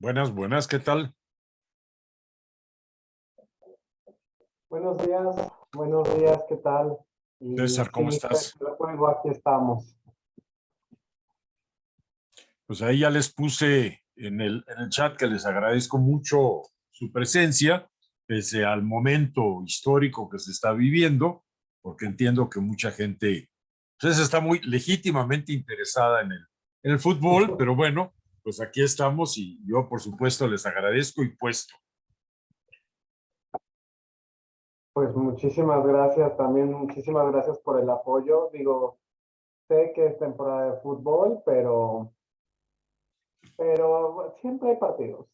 Buenas, buenas, ¿qué tal? Buenos días, ¿qué tal? Y César, ¿cómo sí, estás? el juego, aquí estamos. Pues ahí ya les puse en el chat que les agradezco mucho su presencia, pese al momento histórico que se está viviendo, porque entiendo que mucha gente pues, está muy legítimamente interesada en el fútbol, pero bueno, pues aquí estamos y yo por supuesto les agradezco y puesto. Pues muchísimas gracias, también muchísimas gracias por el apoyo. Digo, sé que es temporada de fútbol, pero siempre hay partidos.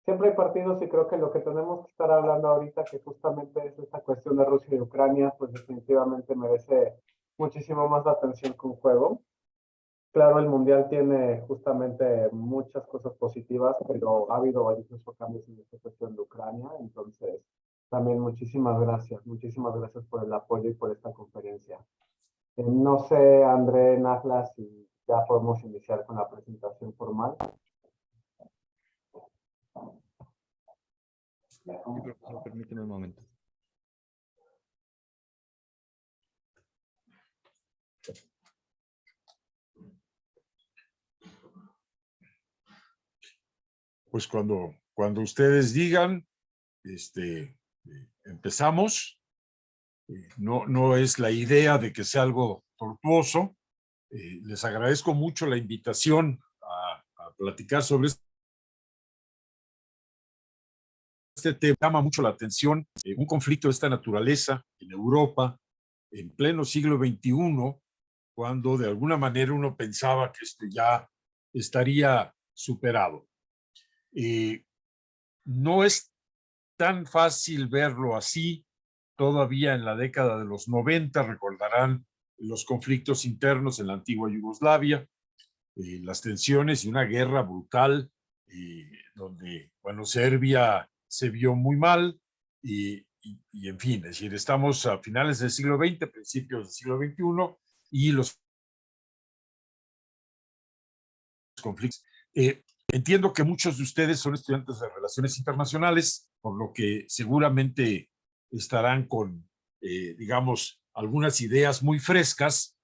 Siempre hay partidos y creo que lo que tenemos que estar hablando ahorita, que justamente es esta cuestión de Rusia y Ucrania, pues definitivamente merece muchísimo más la atención que un juego. Claro, el Mundial tiene justamente muchas cosas positivas, pero ha habido incluso cambios en esta cuestión de Ucrania. Entonces, también muchísimas gracias por el apoyo y por esta conferencia. No sé, André, Nahla, si ya podemos iniciar con la presentación formal. Sí, profesor, permíteme un momento. Pues cuando ustedes digan, empezamos. No es la idea de que sea algo tortuoso. Les agradezco mucho la invitación a platicar sobre este tema. Llama mucho la atención un conflicto de esta naturaleza en Europa en pleno siglo XXI, cuando de alguna manera uno pensaba que esto ya estaría superado. No es tan fácil verlo así. Todavía en la década de los 90 recordarán los conflictos internos en la antigua Yugoslavia, las tensiones y una guerra brutal, donde, bueno, Serbia se vio muy mal y en fin, es decir, estamos a finales del siglo XX, principios del siglo XXI y los conflictos. Entiendo que muchos de ustedes son estudiantes de Relaciones Internacionales, por lo que seguramente estarán con, digamos, algunas ideas muy frescas.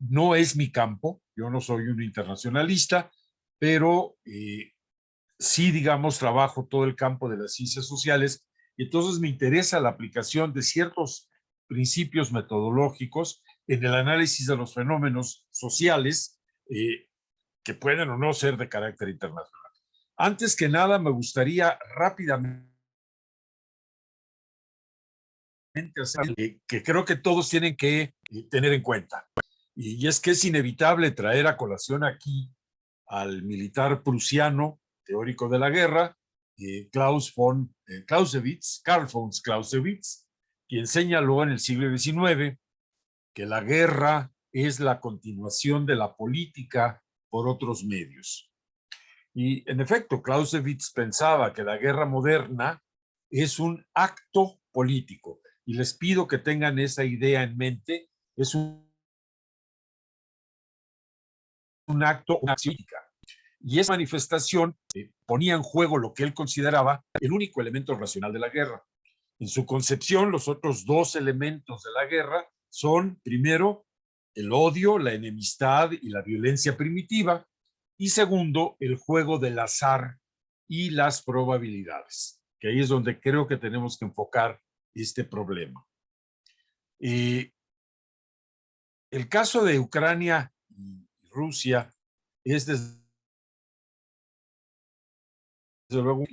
No es mi campo, yo no soy un internacionalista, pero sí, digamos, trabajo todo el campo de las ciencias sociales y entonces me interesa la aplicación de ciertos principios metodológicos en el análisis de los fenómenos sociales, que pueden o no ser de carácter internacional. Antes que nada, me gustaría rápidamente hacer que creo que todos tienen que tener en cuenta. Y es que es inevitable traer a colación aquí al militar prusiano, teórico de la guerra, Karl von Clausewitz, quien señaló en el siglo XIX que la guerra es la continuación de la política por otros medios. Y en efecto, Clausewitz pensaba que la guerra moderna es un acto político. Y les pido que tengan esa idea en mente. Es un acto, una acción política. Y esa manifestación ponía en juego lo que él consideraba el único elemento racional de la guerra. En su concepción, los otros dos elementos de la guerra son, primero, el odio, la enemistad y la violencia primitiva, y segundo, el juego del azar y las probabilidades, que ahí es donde creo que tenemos que enfocar este problema. El caso de Ucrania y Rusia es desde luego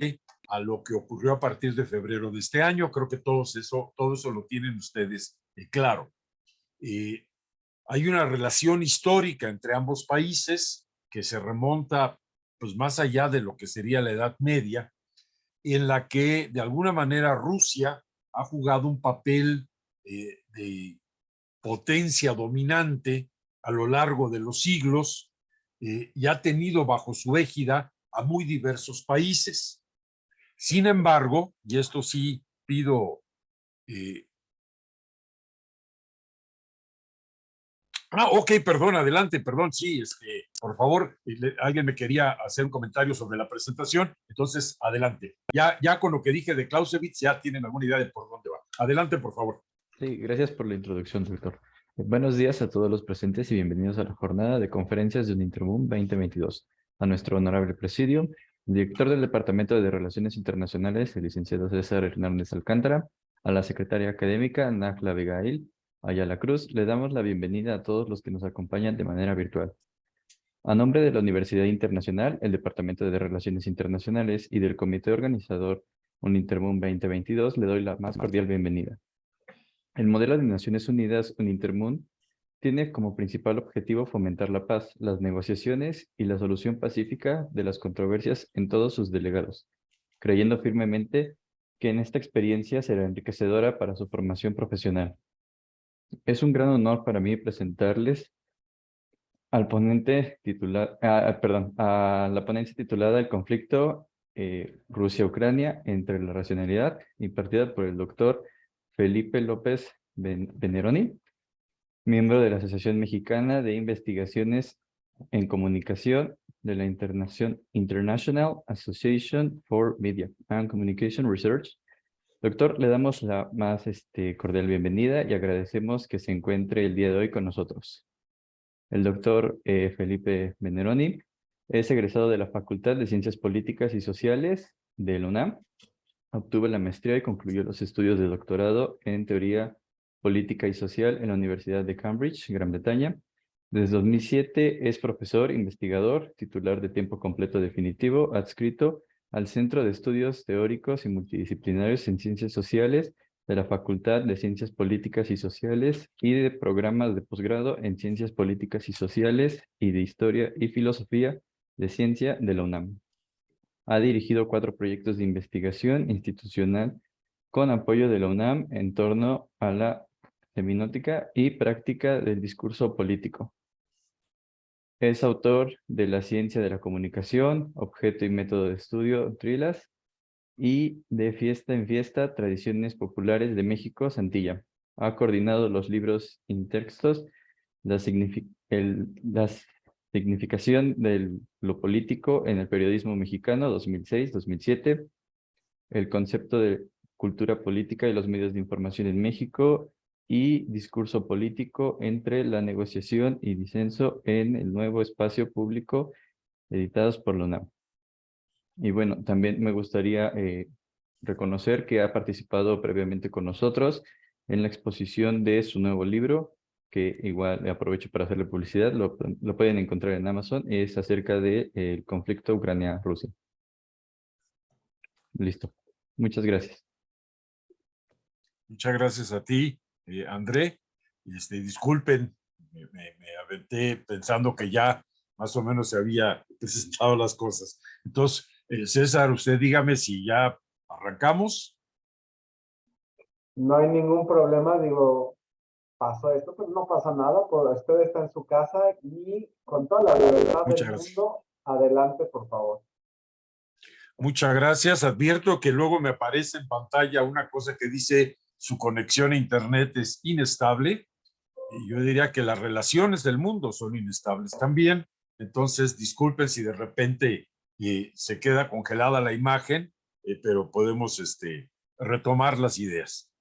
a lo que ocurrió a partir de febrero de este año. Creo que todo eso lo tienen ustedes claro. Hay una relación histórica entre ambos países que se remonta pues más allá de lo que sería la Edad Media, en la que de alguna manera Rusia ha jugado un papel de potencia dominante a lo largo de los siglos, y ha tenido bajo su égida a muy diversos países. Sin embargo, y esto sí pido Ok, perdón, adelante, perdón, sí, por favor, alguien me quería hacer un comentario sobre la presentación, entonces, adelante. Ya con lo que dije de Clausewitz, ya tienen alguna idea de por dónde va. Adelante, por favor. Sí, gracias por la introducción, doctor. Buenos días a todos los presentes y bienvenidos a la jornada de conferencias de Unintermum 2022. A nuestro honorable presidio, el director del Departamento de Relaciones Internacionales, el licenciado César Hernández Alcántara, a la secretaria académica, Najla Abigail Ayala Cruz, le damos la bienvenida a todos los que nos acompañan de manera virtual. A nombre de la Universidad Internacional, el Departamento de Relaciones Internacionales y del Comité Organizador Unintermum 2022, le doy la más cordial bienvenida. El modelo de Naciones Unidas Unintermum tiene como principal objetivo fomentar la paz, las negociaciones y la solución pacífica de las controversias en todos sus delegados, creyendo firmemente que en esta experiencia será enriquecedora para su formación profesional. Es un gran honor para mí presentarles al ponente titular, a la ponencia titulada El conflicto Rusia-Ucrania entre la racionalidad, impartida por el doctor Felipe López Veneroni, miembro de la Asociación Mexicana de Investigaciones en Comunicación de la International Association for Media and Communication Research. Doctor, le damos la más cordial bienvenida y agradecemos que se encuentre el día de hoy con nosotros. El doctor Felipe Veneroni es egresado de la Facultad de Ciencias Políticas y Sociales de la UNAM. Obtuvo la maestría y concluyó los estudios de doctorado en Teoría Política y Social en la Universidad de Cambridge, Gran Bretaña. Desde 2007 es profesor, investigador, titular de tiempo completo definitivo, adscrito al Centro de Estudios Teóricos y Multidisciplinarios en Ciencias Sociales de la Facultad de Ciencias Políticas y Sociales y de programas de posgrado en Ciencias Políticas y Sociales y de Historia y Filosofía de Ciencia de la UNAM. Ha dirigido 4 proyectos de investigación institucional con apoyo de la UNAM en torno a la seminótica y práctica del discurso político. Es autor de La Ciencia de la Comunicación, Objeto y Método de Estudio, Trilas, y de Fiesta en Fiesta, Tradiciones Populares de México, Santilla. Ha coordinado los libros Intextos, la significación de lo político en el periodismo mexicano, 2006-2007, el concepto de cultura política y los medios de información en México, y discurso político entre la negociación y disenso en el nuevo espacio público, editados por la UNAM. Y bueno, también me gustaría reconocer que ha participado previamente con nosotros en la exposición de su nuevo libro, que igual aprovecho para hacerle publicidad, lo pueden encontrar en Amazon, es acerca del conflicto Ucrania-Rusia. Listo. Muchas gracias. Muchas gracias a ti, André. Disculpen, me aventé pensando que ya más o menos se había presentado las cosas. Entonces, César, usted dígame si ya arrancamos. No hay ningún problema, digo, pasó esto, pues no pasa nada, pues usted está en su casa y con toda la libertad Muchas del gracias. mundo, adelante, por favor. Muchas gracias. Advierto que luego me aparece en pantalla una cosa que dice su conexión a Internet es inestable. Y yo diría que las relaciones del mundo son inestables también. Entonces, disculpen si de repente se queda congelada la imagen, pero podemos retomar las ideas.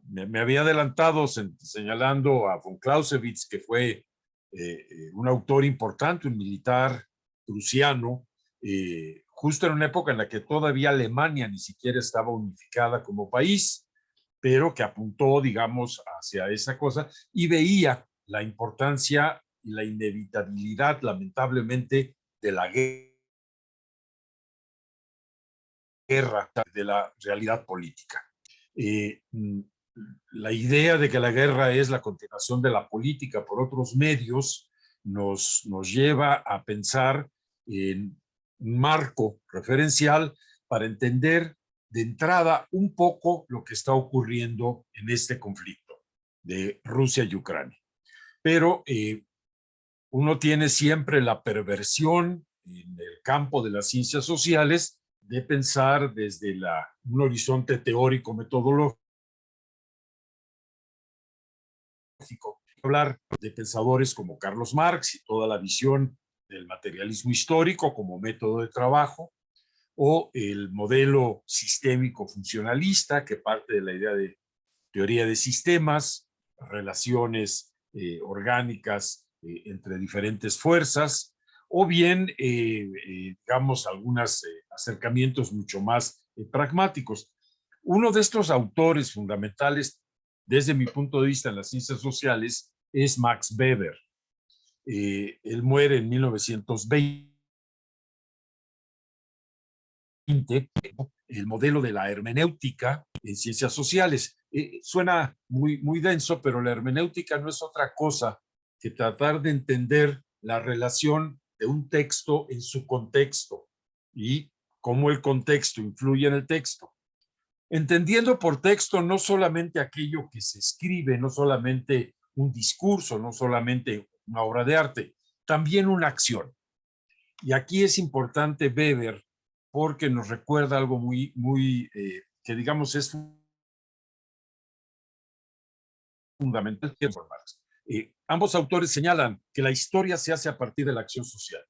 Me había adelantado señalando a von Clausewitz, que fue un autor importante, un militar prusiano, justo en una época en la que todavía Alemania ni siquiera estaba unificada como país, pero que apuntó, digamos, hacia esa cosa y veía la importancia y la inevitabilidad, lamentablemente, de la guerra, de la realidad política. La idea de que la guerra es la continuación de la política por otros medios nos lleva a pensar en un marco referencial para entender de entrada un poco lo que está ocurriendo en este conflicto de Rusia y Ucrania. Pero uno tiene siempre la perversión en el campo de las ciencias sociales de pensar desde un horizonte teórico metodológico hablar de pensadores como Carlos Marx y toda la visión del materialismo histórico como método de trabajo, o el modelo sistémico funcionalista, que parte de la idea de teoría de sistemas, relaciones orgánicas entre diferentes fuerzas, o bien, digamos, algunos acercamientos mucho más pragmáticos. Uno de estos autores fundamentales, desde mi punto de vista en las ciencias sociales, es Max Weber. Él muere en 1920. El modelo de la hermenéutica en ciencias sociales. Suena muy denso, pero la hermenéutica no es otra cosa que tratar de entender la relación de un texto en su contexto y cómo el contexto influye en el texto. Entendiendo por texto no solamente aquello que se escribe, no solamente un discurso, no solamente una obra de arte, también una acción. Y aquí es importante Weber porque nos recuerda algo que digamos es fundamental. Ambos autores señalan que la historia se hace a partir de la acción social.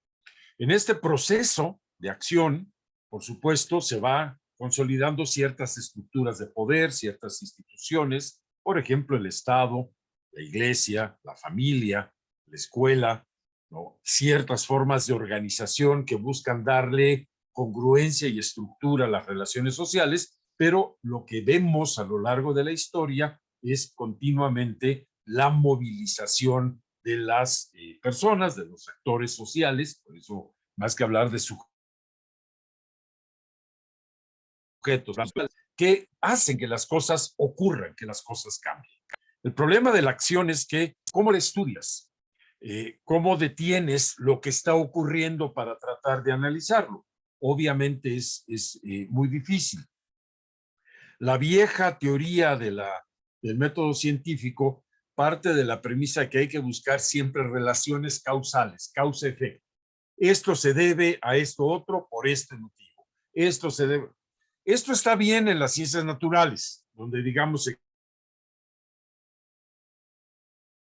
En este proceso de acción, por supuesto, se va consolidando ciertas estructuras de poder, ciertas instituciones, por ejemplo, el Estado, la Iglesia, la familia, la escuela, ¿no? Ciertas formas de organización que buscan darle congruencia y estructura a las relaciones sociales, pero lo que vemos a lo largo de la historia es continuamente la movilización de las personas, de los actores sociales, por eso más que hablar de sujetos, que hacen que las cosas ocurran, que las cosas cambien. El problema de la acción es que, ¿cómo la estudias? ¿Cómo detienes lo que está ocurriendo para tratar de analizarlo? Obviamente es muy difícil. La vieja teoría del método científico parte de la premisa que hay que buscar siempre relaciones causales, causa-efecto. Esto se debe a esto otro por este motivo. Esto se debe. Esto está bien en las ciencias naturales, donde digamos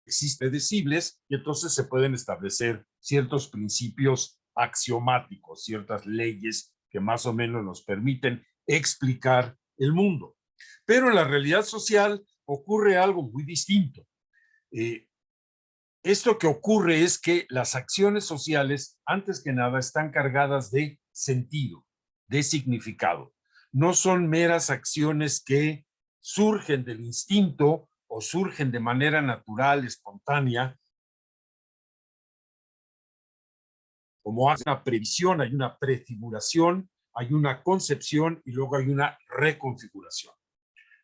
existen predecibles y entonces se pueden establecer ciertos principios axiomáticos, ciertas leyes que más o menos nos permiten explicar el mundo. Pero en la realidad social ocurre algo muy distinto. Esto que ocurre es que las acciones sociales, antes que nada, están cargadas de sentido, de significado. No son meras acciones que surgen del instinto o surgen de manera natural, espontánea, como hace una previsión, hay una prefiguración, hay una concepción y luego hay una reconfiguración.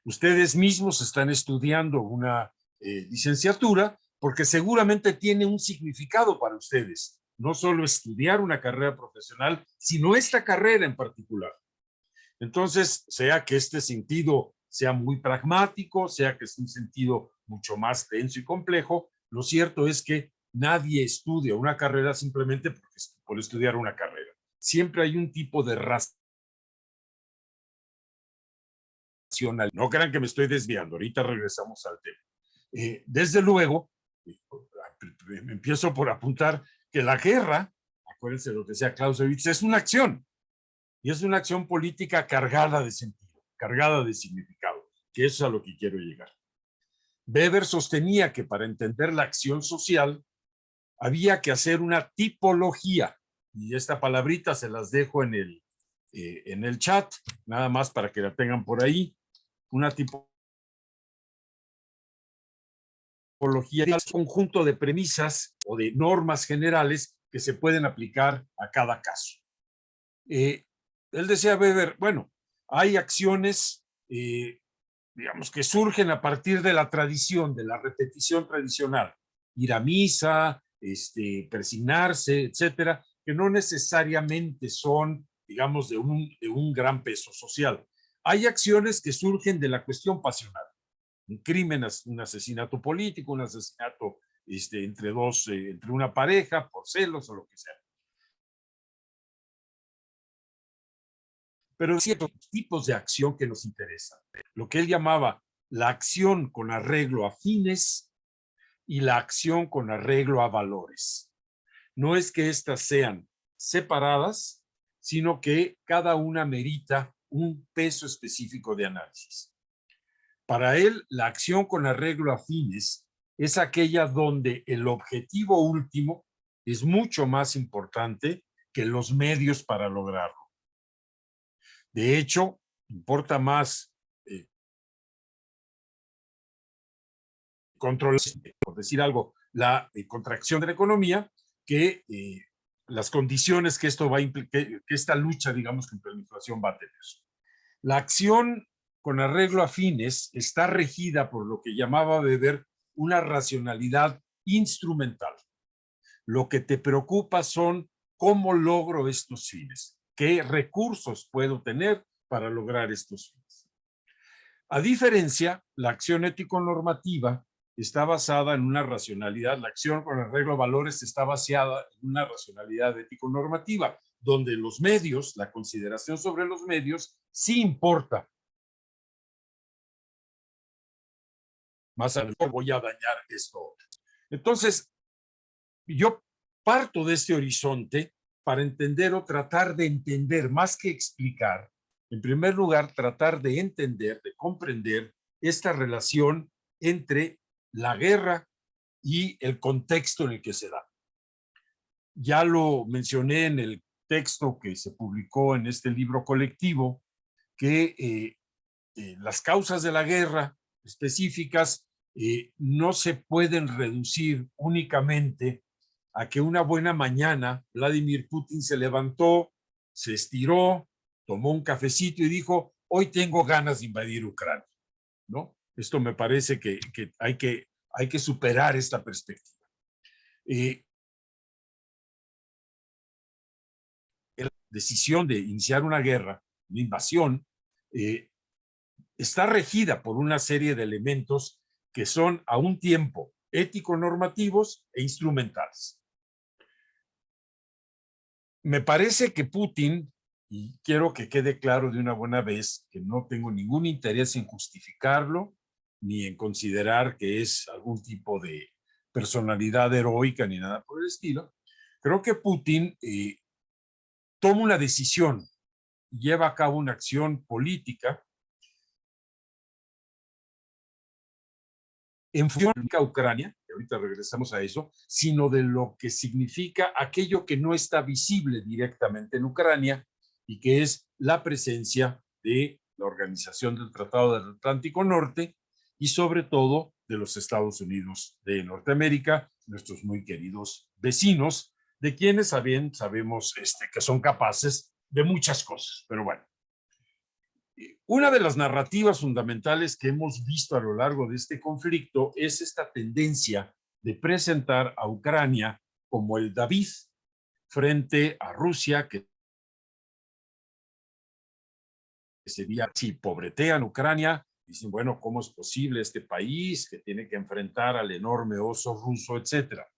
Ustedes mismos están estudiando una licenciatura porque seguramente tiene un significado para ustedes. No solo estudiar una carrera profesional, sino esta carrera en particular. Entonces, sea que este sentido sea muy pragmático, sea que es un sentido mucho más denso y complejo, lo cierto es que nadie estudia una carrera simplemente por estudiar una carrera. Siempre hay un tipo de racional. No crean que me estoy desviando, ahorita regresamos al tema. Desde luego, empiezo por apuntar que la guerra, acuérdense de lo que decía Clausewitz, es una acción. Y es una acción política cargada de sentido, cargada de significado, que eso es a lo que quiero llegar. Weber sostenía que para entender la acción social había que hacer una tipología, y esta palabrita se las dejo en el chat, nada más para que la tengan por ahí. Una tipología es un conjunto de premisas o de normas generales que se pueden aplicar a cada caso. Él decía Weber, bueno, hay acciones, digamos, que surgen a partir de la tradición, de la repetición tradicional, ir a misa, persignarse, etcétera, que no necesariamente son, digamos, de un gran peso social. Hay acciones que surgen de la cuestión pasional, un crimen, un asesinato político, un asesinato entre una pareja, por celos o lo que sea. Pero hay ciertos tipos de acción que nos interesan. Lo que él llamaba la acción con arreglo a fines y la acción con arreglo a valores. No es que éstas sean separadas, sino que cada una merita un peso específico de análisis. Para él, la acción con arreglo a fines es aquella donde el objetivo último es mucho más importante que los medios para lograrlo. De hecho, importa más controlar, por decir algo, la contracción de la economía que las condiciones que esto va a que esta lucha, digamos, contra la inflación va a tener. La acción con arreglo a fines está regida por lo que llamaba Weber una racionalidad instrumental. Lo que te preocupa son cómo logro estos fines, qué recursos puedo tener para lograr estos fines. A diferencia, la acción ético-normativa está basada en una racionalidad, la acción con arreglo a valores está basada en una racionalidad ético-normativa, donde los medios, la consideración sobre los medios, sí importa. Más adelante voy a dañar esto. Entonces, yo parto de este horizonte para entender o tratar de entender, más que explicar, en primer lugar, tratar de entender, de comprender esta relación entre la guerra y el contexto en el que se da. Ya lo mencioné en el texto que se publicó en este libro colectivo, que las causas de la guerra específicas no se pueden reducir únicamente a que una buena mañana Vladimir Putin se levantó, se estiró, tomó un cafecito y dijo, hoy tengo ganas de invadir Ucrania, ¿no? Esto me parece que hay que superar esta perspectiva. La decisión de iniciar una guerra, una invasión, está regida por una serie de elementos que son a un tiempo ético-normativos e instrumentales. Me parece que Putin, y quiero que quede claro de una buena vez que no tengo ningún interés en justificarlo, ni en considerar que es algún tipo de personalidad heroica ni nada por el estilo, creo que Putin toma una decisión, lleva a cabo una acción política en función de Ucrania, que ahorita regresamos a eso, sino de lo que significa aquello que no está visible directamente en Ucrania y que es la presencia de la Organización del Tratado del Atlántico Norte y sobre todo de los Estados Unidos de Norteamérica, nuestros muy queridos vecinos, de quienes sabemos que son capaces de muchas cosas, pero bueno. Una de las narrativas fundamentales que hemos visto a lo largo de este conflicto es esta tendencia de presentar a Ucrania como el David frente a Rusia, que sería, si pobretean Ucrania, dicen, bueno, ¿cómo es posible este país que tiene que enfrentar al enorme oso ruso, etcétera?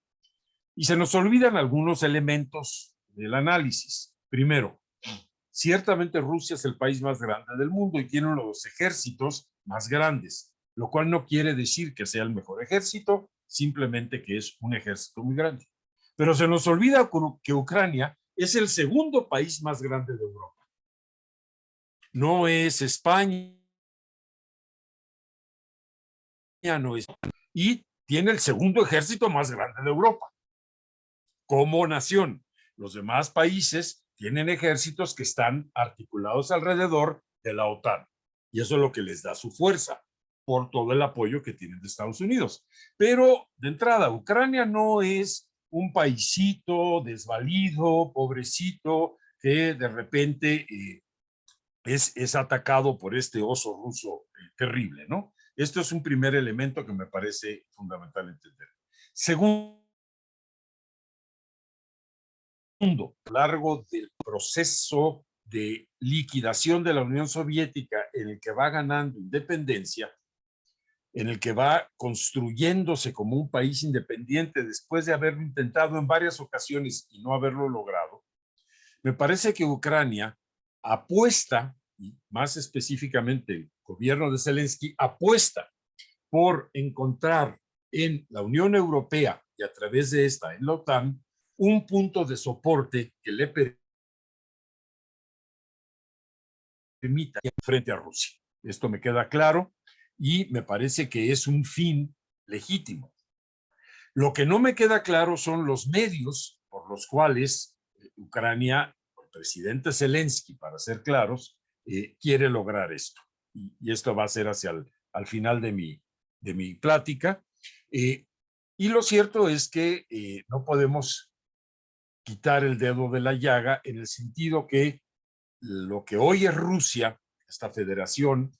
Y se nos olvidan algunos elementos del análisis. Primero, ciertamente Rusia es el país más grande del mundo y tiene uno de los ejércitos más grandes, lo cual no quiere decir que sea el mejor ejército, simplemente que es un ejército muy grande. Pero se nos olvida que Ucrania es el segundo país más grande de Europa. No es España, no es, y tiene el segundo ejército más grande de Europa. Como nación, los demás países tienen ejércitos que están articulados alrededor de la OTAN. Y eso es lo que les da su fuerza por todo el apoyo que tienen de Estados Unidos. Pero de entrada, Ucrania no es un paisito desvalido, pobrecito, que de repente es atacado por este oso ruso terrible, ¿no? Esto es un primer elemento que me parece fundamental entender. Segundo, a lo largo del proceso de liquidación de la Unión Soviética en el que va ganando independencia, en el que va construyéndose como un país independiente después de haberlo intentado en varias ocasiones y no haberlo logrado, me parece que Ucrania apuesta, y más específicamente el gobierno de Zelensky, apuesta por encontrar en la Unión Europea y a través de esta en la OTAN un punto de soporte que le permita frente a Rusia. Esto me queda claro y me parece que es un fin legítimo. Lo que no me queda claro son los medios por los cuales Ucrania, el presidente Zelensky, para ser claros, quiere lograr esto. Y esto va a ser hacia al final de mi plática. Y lo cierto es que no podemos quitar el dedo de la llaga en el sentido que lo que hoy es Rusia, esta federación,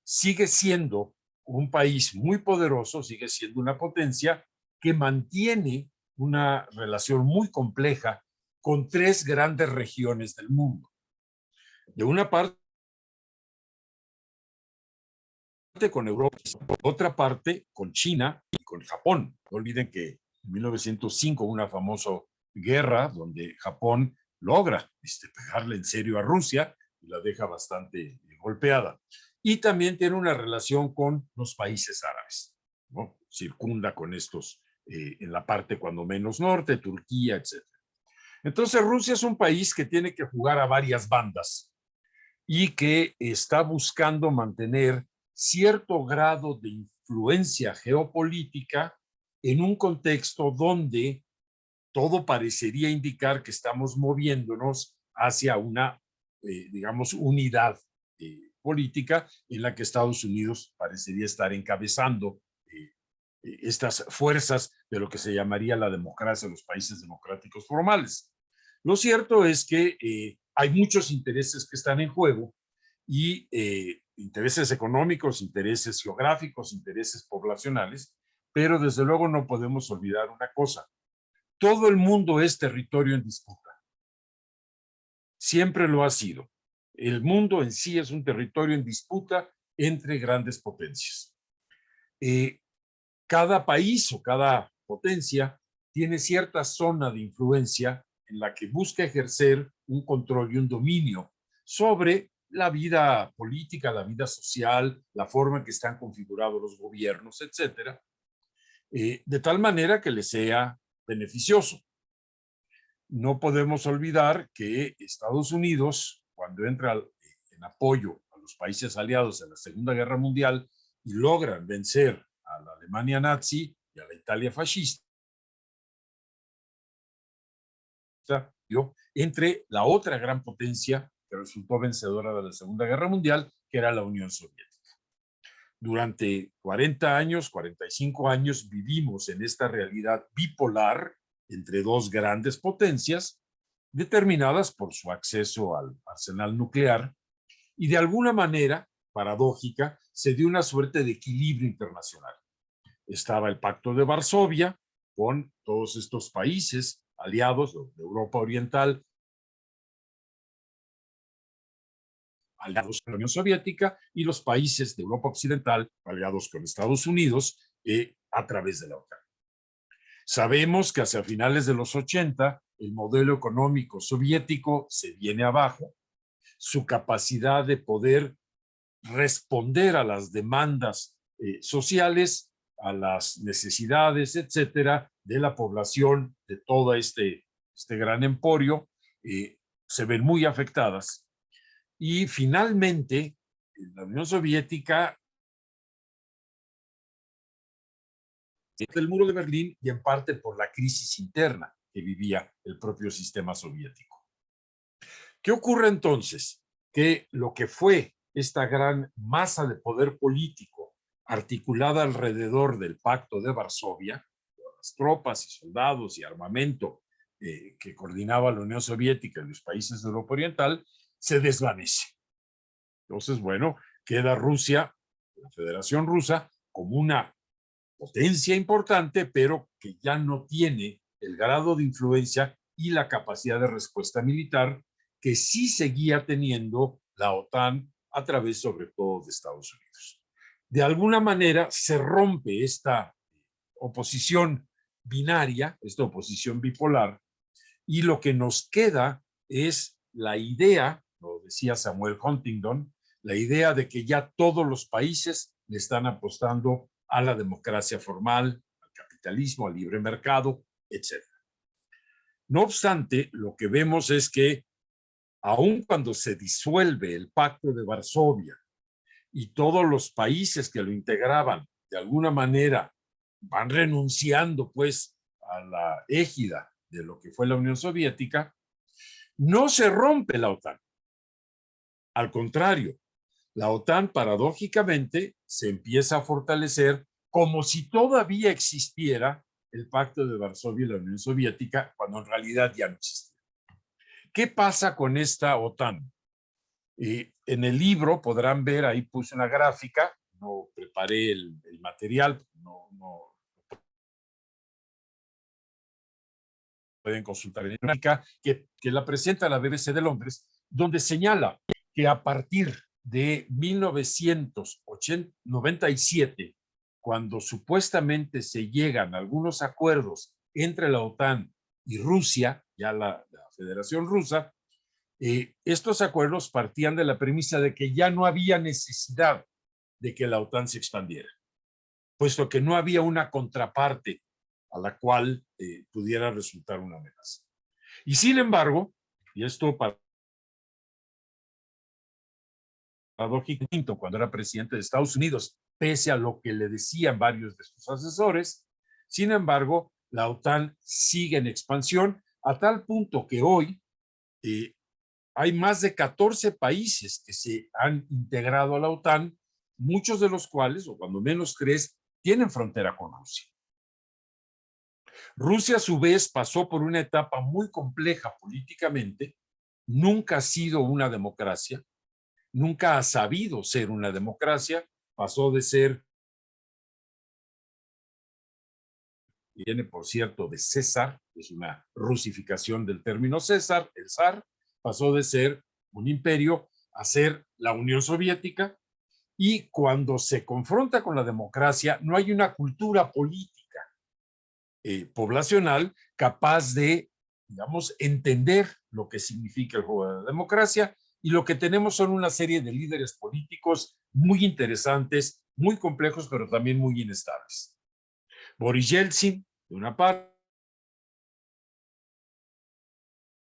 sigue siendo un país muy poderoso, sigue siendo una potencia que mantiene una relación muy compleja con tres grandes regiones del mundo. De una parte con Europa, por otra parte con China y con Japón. No olviden que en 1905 hubo una famosa guerra donde Japón logra pegarle en serio a Rusia y la deja bastante golpeada. Y también tiene una relación con los países árabes, ¿no? Circunda con estos en la parte cuando menos norte, Turquía, etc. Entonces Rusia es un país que tiene que jugar a varias bandas y que está buscando mantener cierto grado de influencia geopolítica en un contexto donde todo parecería indicar que estamos moviéndonos hacia una, digamos, unidad política en la que Estados Unidos parecería estar encabezando estas fuerzas de lo que se llamaría la democracia en los países democráticos formales. Lo cierto es que hay muchos intereses que están en juego y intereses económicos, intereses geográficos, intereses poblacionales, pero desde luego no podemos olvidar una cosa. Todo el mundo es territorio en disputa. Siempre lo ha sido. El mundo en sí es un territorio en disputa entre grandes potencias. Cada país o cada potencia tiene cierta zona de influencia en la que busca ejercer un control y un dominio sobre la vida política, la vida social, la forma en que están configurados los gobiernos, etcétera, de tal manera que les sea beneficioso. No podemos olvidar que Estados Unidos, cuando entra en apoyo a los países aliados en la Segunda Guerra Mundial y logran vencer a la Alemania nazi y a la Italia fascista, entre la otra gran potencia que resultó vencedora de la Segunda Guerra Mundial, que era la Unión Soviética. Durante 40 años, 45 años, vivimos en esta realidad bipolar entre dos grandes potencias, determinadas por su acceso al arsenal nuclear, y de alguna manera, paradójica, se dio una suerte de equilibrio internacional. Estaba el Pacto de Varsovia, con todos estos países aliados de Europa Oriental, aliados con la Unión Soviética, y los países de Europa Occidental, aliados con Estados Unidos, a través de la OTAN. Sabemos que hacia finales de los 80, el modelo económico soviético se viene abajo, su capacidad de poder responder a las demandas sociales, a las necesidades, etcétera, de la población de todo este gran emporio, se ven muy afectadas. Y finalmente, la Unión Soviética, el muro de Berlín y en parte por la crisis interna que vivía el propio sistema soviético. ¿Qué ocurre entonces? Que lo que fue esta gran masa de poder político articulada alrededor del Pacto de Varsovia, las tropas y soldados y armamento que coordinaba la Unión Soviética y los países de Europa Oriental, se desvanece. Entonces, bueno, queda Rusia, la Federación Rusa, como una potencia importante, pero que ya no tiene el grado de influencia y la capacidad de respuesta militar que sí seguía teniendo la OTAN a través, sobre todo, de Estados Unidos. De alguna manera se rompe esta oposición binaria, esta oposición bipolar, y lo que nos queda es la idea, lo decía Samuel Huntington, la idea de que ya todos los países le están apostando a la democracia formal, al capitalismo, al libre mercado, etc. No obstante, lo que vemos es que aun cuando se disuelve el Pacto de Varsovia y todos los países que lo integraban de alguna manera van renunciando pues a la égida de lo que fue la Unión Soviética, no se rompe la OTAN. Al contrario, la OTAN paradójicamente se empieza a fortalecer como si todavía existiera el Pacto de Varsovia y la Unión Soviética, cuando en realidad ya no existía. ¿Qué pasa con esta OTAN? En el libro podrán ver, ahí puse una gráfica, no preparé el material, no pueden consultar en la gráfica, que la presenta la BBC de Londres, donde señala que a partir de 1997, cuando supuestamente se llegan algunos acuerdos entre la OTAN y Rusia, ya la Federación Rusa, estos acuerdos partían de la premisa de que ya no había necesidad de que la OTAN se expandiera, puesto que no había una contraparte a la cual pudiera resultar una amenaza. Y sin embargo, y esto paradójicamente, cuando era presidente de Estados Unidos, pese a lo que le decían varios de sus asesores, sin embargo, la OTAN sigue en expansión a tal punto que hoy hay más de 14 países que se han integrado a la OTAN, muchos de los cuales, o cuando menos 3, tienen frontera con Rusia. Rusia, a su vez, pasó por una etapa muy compleja políticamente, nunca ha sido una democracia, nunca ha sabido ser una democracia, pasó de ser, viene por cierto de César, es una rusificación del término César, el zar, pasó de ser un imperio a ser la Unión Soviética, y cuando se confronta con la democracia no hay una cultura política poblacional capaz de, digamos, entender lo que significa el juego de la democracia, y lo que tenemos son una serie de líderes políticos muy interesantes, muy complejos, pero también muy inestables. Boris Yeltsin, de una parte,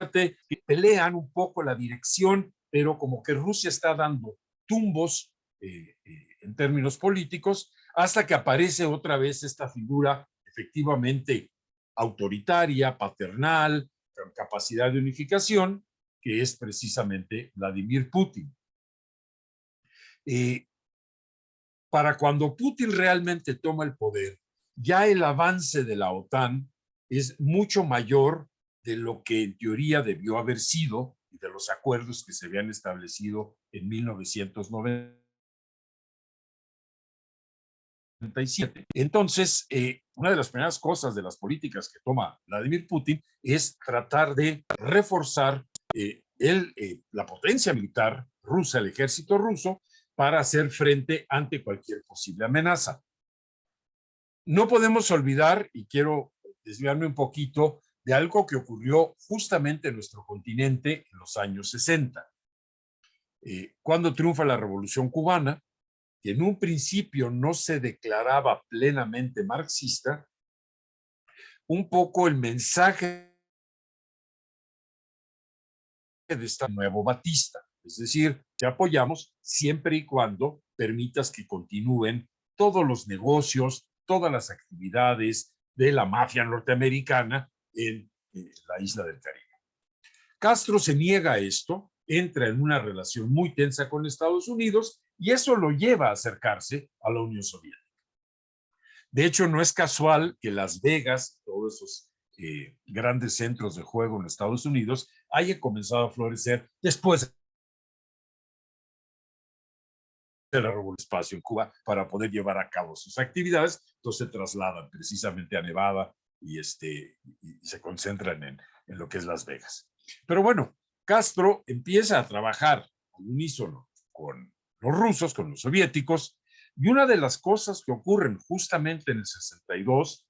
que pelean un poco la dirección, pero como que Rusia está dando tumbos en términos políticos, hasta que aparece otra vez esta figura efectivamente autoritaria, paternal, con capacidad de unificación, que es precisamente Vladimir Putin. Para cuando Putin realmente toma el poder, ya el avance de la OTAN es mucho mayor de lo que en teoría debió haber sido y de los acuerdos que se habían establecido en 1997. Entonces, una de las primeras cosas de las políticas que toma Vladimir Putin es tratar de reforzar la potencia militar rusa, el ejército ruso, para hacer frente ante cualquier posible amenaza. No podemos olvidar, y quiero desviarme un poquito, de algo que ocurrió justamente en nuestro continente en los años 60. Cuando triunfa la Revolución Cubana, que en un principio no se declaraba plenamente marxista, un poco el mensaje de este nuevo Batista, es decir, te apoyamos siempre y cuando permitas que continúen todos los negocios, todas las actividades de la mafia norteamericana en la isla del Caribe. Castro se niega a esto, entra en una relación muy tensa con Estados Unidos y eso lo lleva a acercarse a la Unión Soviética. De hecho, no es casual que Las Vegas, todos esos grandes centros de juego en Estados Unidos, haya comenzado a florecer después de la Revolución Espacio en Cuba para poder llevar a cabo sus actividades. Entonces se trasladan precisamente a Nevada y se concentran en lo que es Las Vegas. Pero bueno, Castro empieza a trabajar al unísono con los rusos, con los soviéticos, y una de las cosas que ocurren justamente en el 62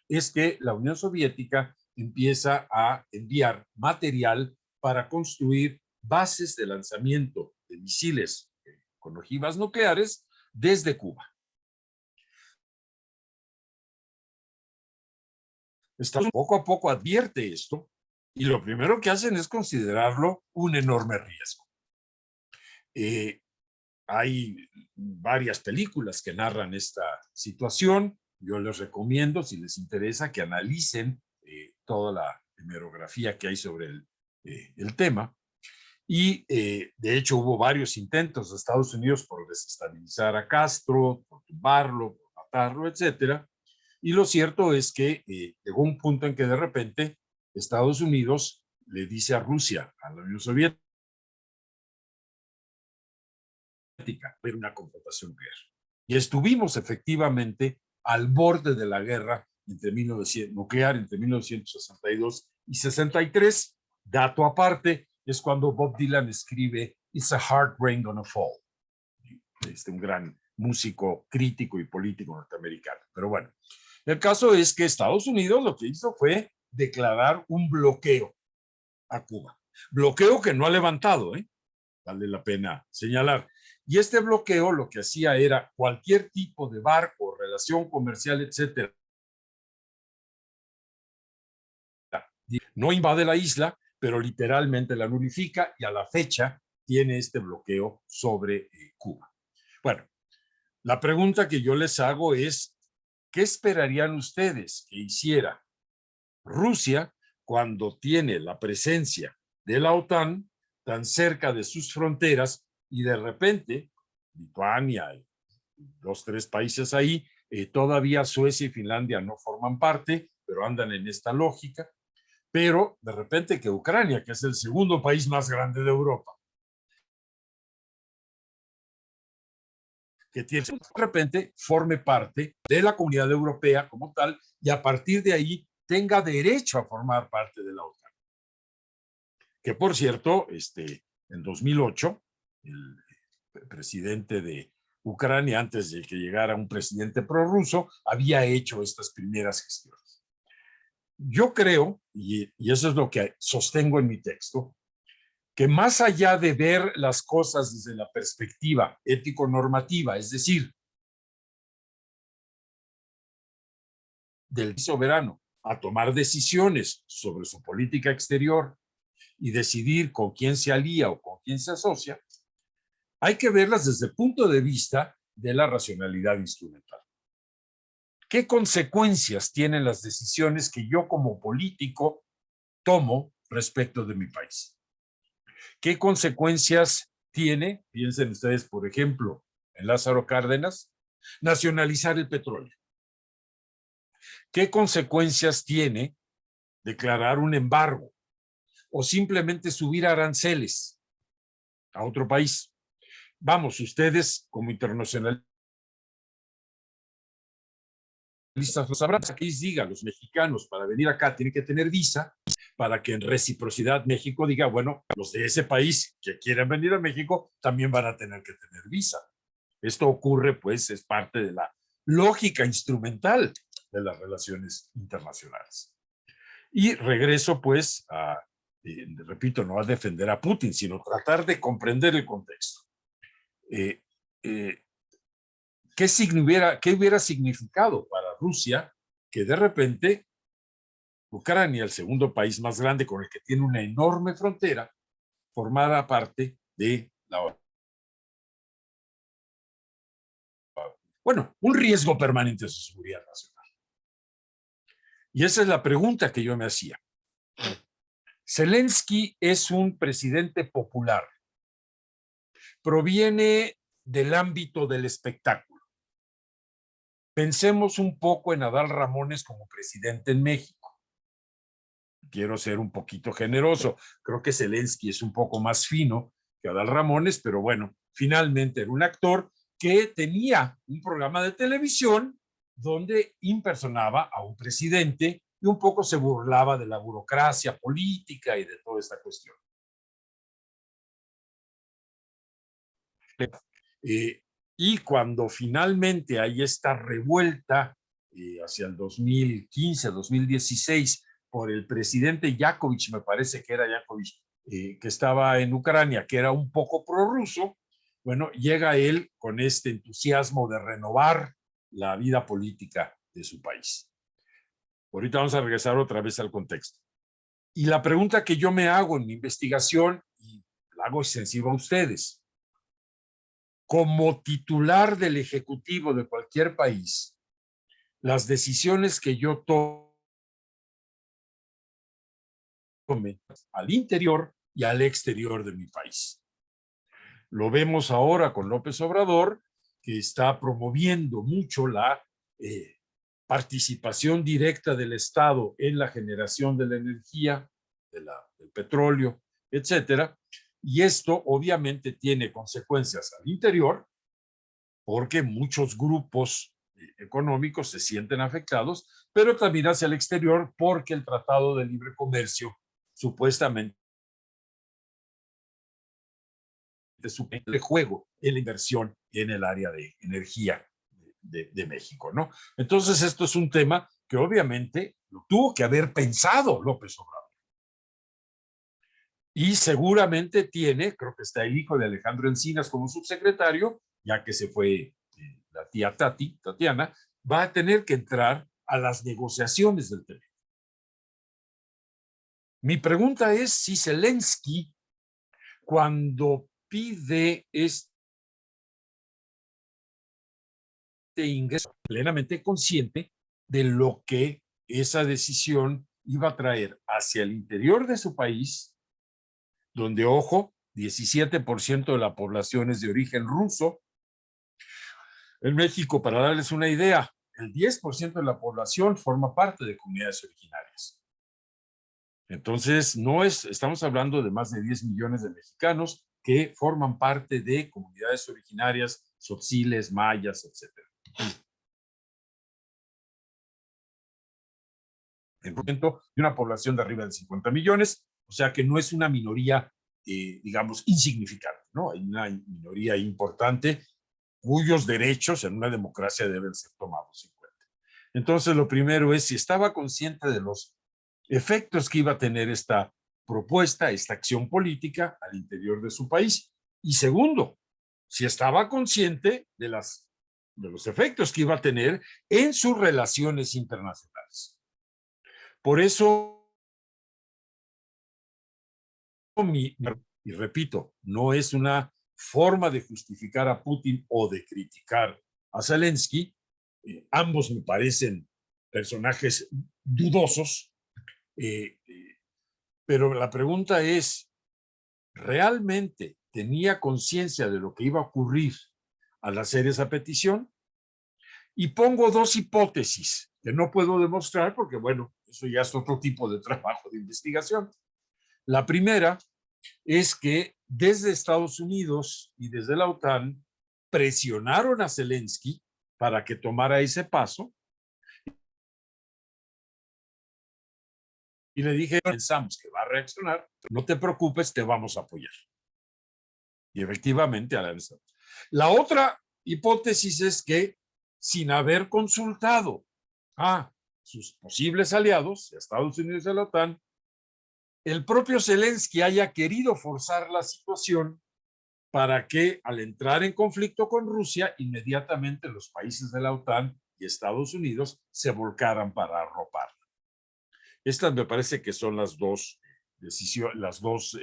es que la Unión Soviética empieza a enviar material para construir bases de lanzamiento de misiles con ojivas nucleares desde Cuba. Poco a poco advierte esto y lo primero que hacen es considerarlo un enorme riesgo. Hay varias películas que narran esta situación. Yo les recomiendo, si les interesa, que analicen toda la hemerografía que hay sobre el tema. Y de hecho hubo varios intentos de Estados Unidos por desestabilizar a Castro, por tumbarlo, por matarlo, etcétera. Y lo cierto es que llegó un punto en que de repente Estados Unidos le dice a Rusia, a la Unión Soviética, ver una confrontación nuclear. Y estuvimos efectivamente al borde de la guerra nuclear entre 1962 y 63. Dato aparte, es cuando Bob Dylan escribe It's a Hard Rain Gonna Fall. Un gran músico, crítico y político norteamericano. Pero bueno, el caso es que Estados Unidos lo que hizo fue declarar un bloqueo a Cuba. Bloqueo que no ha levantado, vale la pena señalar. Y este bloqueo lo que hacía era cualquier tipo de barco, relación comercial, etcétera, no invade la isla, pero literalmente la nulifica y a la fecha tiene este bloqueo sobre Cuba. Bueno, la pregunta que yo les hago es, ¿qué esperarían ustedes que hiciera Rusia cuando tiene la presencia de la OTAN tan cerca de sus fronteras y de repente Lituania y 2, 3 países ahí, todavía Suecia y Finlandia no forman parte, pero andan en esta lógica, pero de repente que Ucrania, que es el segundo país más grande de Europa, que tiene, de repente forme parte de la comunidad europea como tal y a partir de ahí tenga derecho a formar parte de la OTAN. Que por cierto, en 2008, el presidente de Ucrania, antes de que llegara un presidente prorruso, había hecho estas primeras gestiones. Yo creo, y eso es lo que sostengo en mi texto, que más allá de ver las cosas desde la perspectiva ético-normativa, es decir, del soberano a tomar decisiones sobre su política exterior y decidir con quién se alía o con quién se asocia, hay que verlas desde el punto de vista de la racionalidad instrumental. ¿Qué consecuencias tienen las decisiones que yo como político tomo respecto de mi país? ¿Qué consecuencias tiene, piensen ustedes, por ejemplo, en Lázaro Cárdenas, nacionalizar el petróleo? ¿Qué consecuencias tiene declarar un embargo o simplemente subir aranceles a otro país? Vamos, ustedes como internacionalistas lo sabrán, aquí diga, los mexicanos para venir acá tienen que tener visa para que en reciprocidad México diga, bueno, los de ese país que quieran venir a México también van a tener que tener visa. Esto ocurre, pues, es parte de la lógica instrumental de las relaciones internacionales. Y regreso, pues, repito, no a defender a Putin, sino tratar de comprender el contexto. ¿Qué hubiera significado para Rusia que de repente Ucrania, el segundo país más grande con el que tiene una enorme frontera, formara parte de la... Bueno, un riesgo permanente de su seguridad nacional. Y esa es la pregunta que yo me hacía. Zelensky es un presidente popular. Proviene del ámbito del espectáculo. Pensemos un poco en Adal Ramones como presidente en México. Quiero ser un poquito generoso. Creo que Zelensky es un poco más fino que Adal Ramones, pero bueno, finalmente era un actor que tenía un programa de televisión donde impersonaba a un presidente y un poco se burlaba de la burocracia política y de toda esta cuestión. Y cuando finalmente hay esta revuelta hacia el 2015, 2016, por el presidente Yakovich, me parece que era Yakovich, que estaba en Ucrania, que era un poco prorruso, bueno, llega él con este entusiasmo de renovar la vida política de su país. Ahorita vamos a regresar otra vez al contexto. Y la pregunta que yo me hago en mi investigación, y la hago extensiva a ustedes, como titular del Ejecutivo de cualquier país, las decisiones que yo tome al interior y al exterior de mi país. Lo vemos ahora con López Obrador, que está promoviendo mucho la participación directa del Estado en la generación de la energía, del petróleo, etcétera. Y esto obviamente tiene consecuencias al interior, porque muchos grupos económicos se sienten afectados, pero también hacia el exterior, porque el Tratado de Libre Comercio supuestamente de juego en la inversión en el área de energía de México, ¿no? Entonces, esto es un tema que obviamente lo tuvo que haber pensado López Obrador. Y seguramente tiene, creo que está el hijo de Alejandro Encinas como subsecretario, ya que se fue la tía Tatiana, va a tener que entrar a las negociaciones del tema. Mi pregunta es si Zelensky, cuando pide este ingreso, plenamente consciente de lo que esa decisión iba a traer hacia el interior de su país, donde, ojo, 17% de la población es de origen ruso. En México, para darles una idea, el 10% de la población forma parte de comunidades originarias. Entonces, estamos hablando de más de 10 millones de mexicanos que forman parte de comunidades originarias, tzotziles, mayas, etc. En momento de una población de arriba de 50 millones, o sea que no es una minoría, digamos, insignificante, ¿no? Hay una minoría importante cuyos derechos en una democracia deben ser tomados en cuenta. Entonces, lo primero es si estaba consciente de los efectos que iba a tener esta propuesta, esta acción política al interior de su país. Y segundo, si estaba consciente de los efectos que iba a tener en sus relaciones internacionales. Por eso, y repito, no es una forma de justificar a Putin o de criticar a Zelensky. Ambos me parecen personajes dudosos, pero la pregunta es, ¿realmente tenía conciencia de lo que iba a ocurrir al hacer esa petición? Y pongo dos hipótesis que no puedo demostrar porque, bueno, eso ya es otro tipo de trabajo de investigación. La primera es que desde Estados Unidos y desde la OTAN presionaron a Zelensky para que tomara ese paso y le dije, pensamos que va a reaccionar, no te preocupes, te vamos a apoyar. Y efectivamente harán eso. La otra hipótesis es que sin haber consultado a sus posibles aliados, Estados Unidos y la OTAN, el propio Zelensky haya querido forzar la situación para que al entrar en conflicto con Rusia, inmediatamente los países de la OTAN y Estados Unidos se volcaran para arroparla. Estas me parece que son las dos decisiones, las dos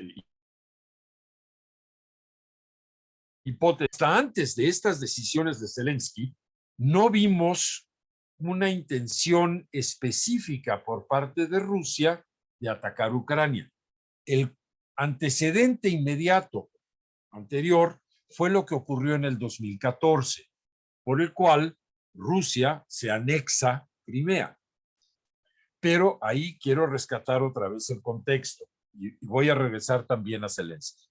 hipótesis. Hasta antes de estas decisiones de Zelensky, no vimos una intención específica por parte de Rusia de atacar Ucrania. El antecedente inmediato anterior fue lo que ocurrió en el 2014, por el cual Rusia se anexa Crimea. Pero ahí quiero rescatar otra vez el contexto y voy a regresar también a Zelensky.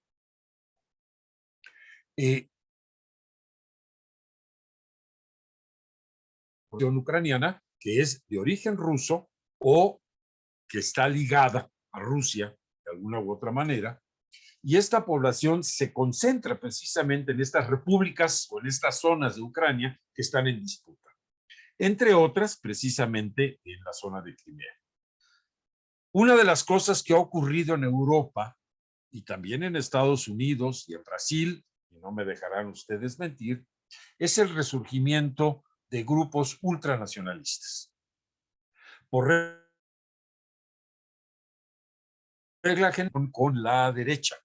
Ucraniana, que es de origen ruso o que está ligada a Rusia de alguna u otra manera, y esta población se concentra precisamente en estas repúblicas o en estas zonas de Ucrania que están en disputa, entre otras precisamente en la zona de Crimea. Una de las cosas que ha ocurrido en Europa y también en Estados Unidos y en Brasil, y no me dejarán ustedes mentir, es el resurgimiento de grupos ultranacionalistas. por regla general con la derecha.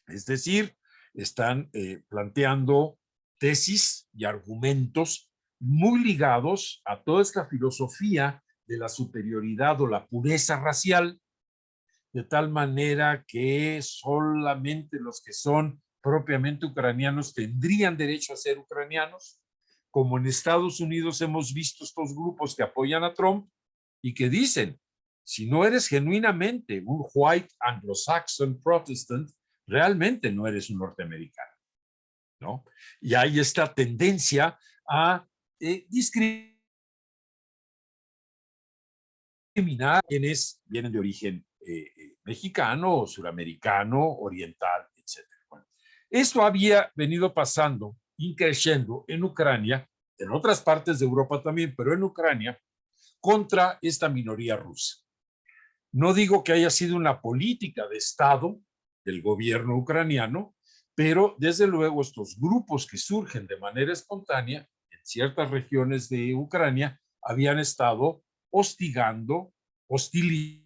Es decir, están planteando tesis y argumentos muy ligados a toda esta filosofía de la superioridad o la pureza racial, de tal manera que solamente los que son propiamente ucranianos tendrían derecho a ser ucranianos, como en Estados Unidos hemos visto estos grupos que apoyan a Trump y que dicen, si no eres genuinamente un white anglo-saxon protestant, realmente no eres un norteamericano, ¿no? Y hay esta tendencia a discriminar a quienes vienen de origen mexicano, suramericano, oriental, etc. Bueno, esto había venido pasando, increciendo en Ucrania, en otras partes de Europa también, pero en Ucrania, contra esta minoría rusa. No digo que haya sido una política de Estado del gobierno ucraniano, pero desde luego estos grupos que surgen de manera espontánea en ciertas regiones de Ucrania habían estado hostigando, hostilizando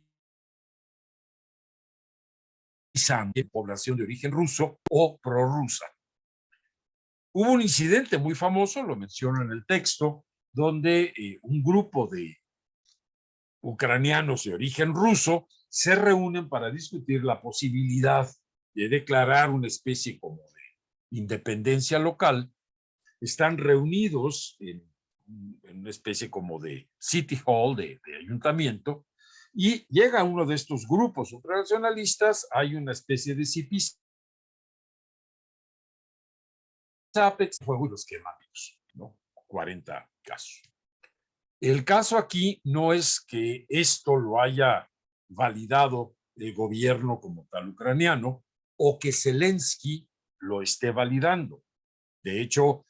población de origen ruso o prorrusa. Hubo un incidente muy famoso, lo menciono en el texto, donde un grupo de ucranianos de origen ruso se reúnen para discutir la posibilidad de declarar una especie como de independencia local. Están reunidos en una especie como de city hall, de ayuntamiento, y llega uno de estos grupos ultranacionalistas, hay una especie de zipizape, fuego y los queman, ¿no? 40 casos. El caso aquí no es que esto lo haya validado el gobierno como tal ucraniano o que Zelensky lo esté validando. De hecho,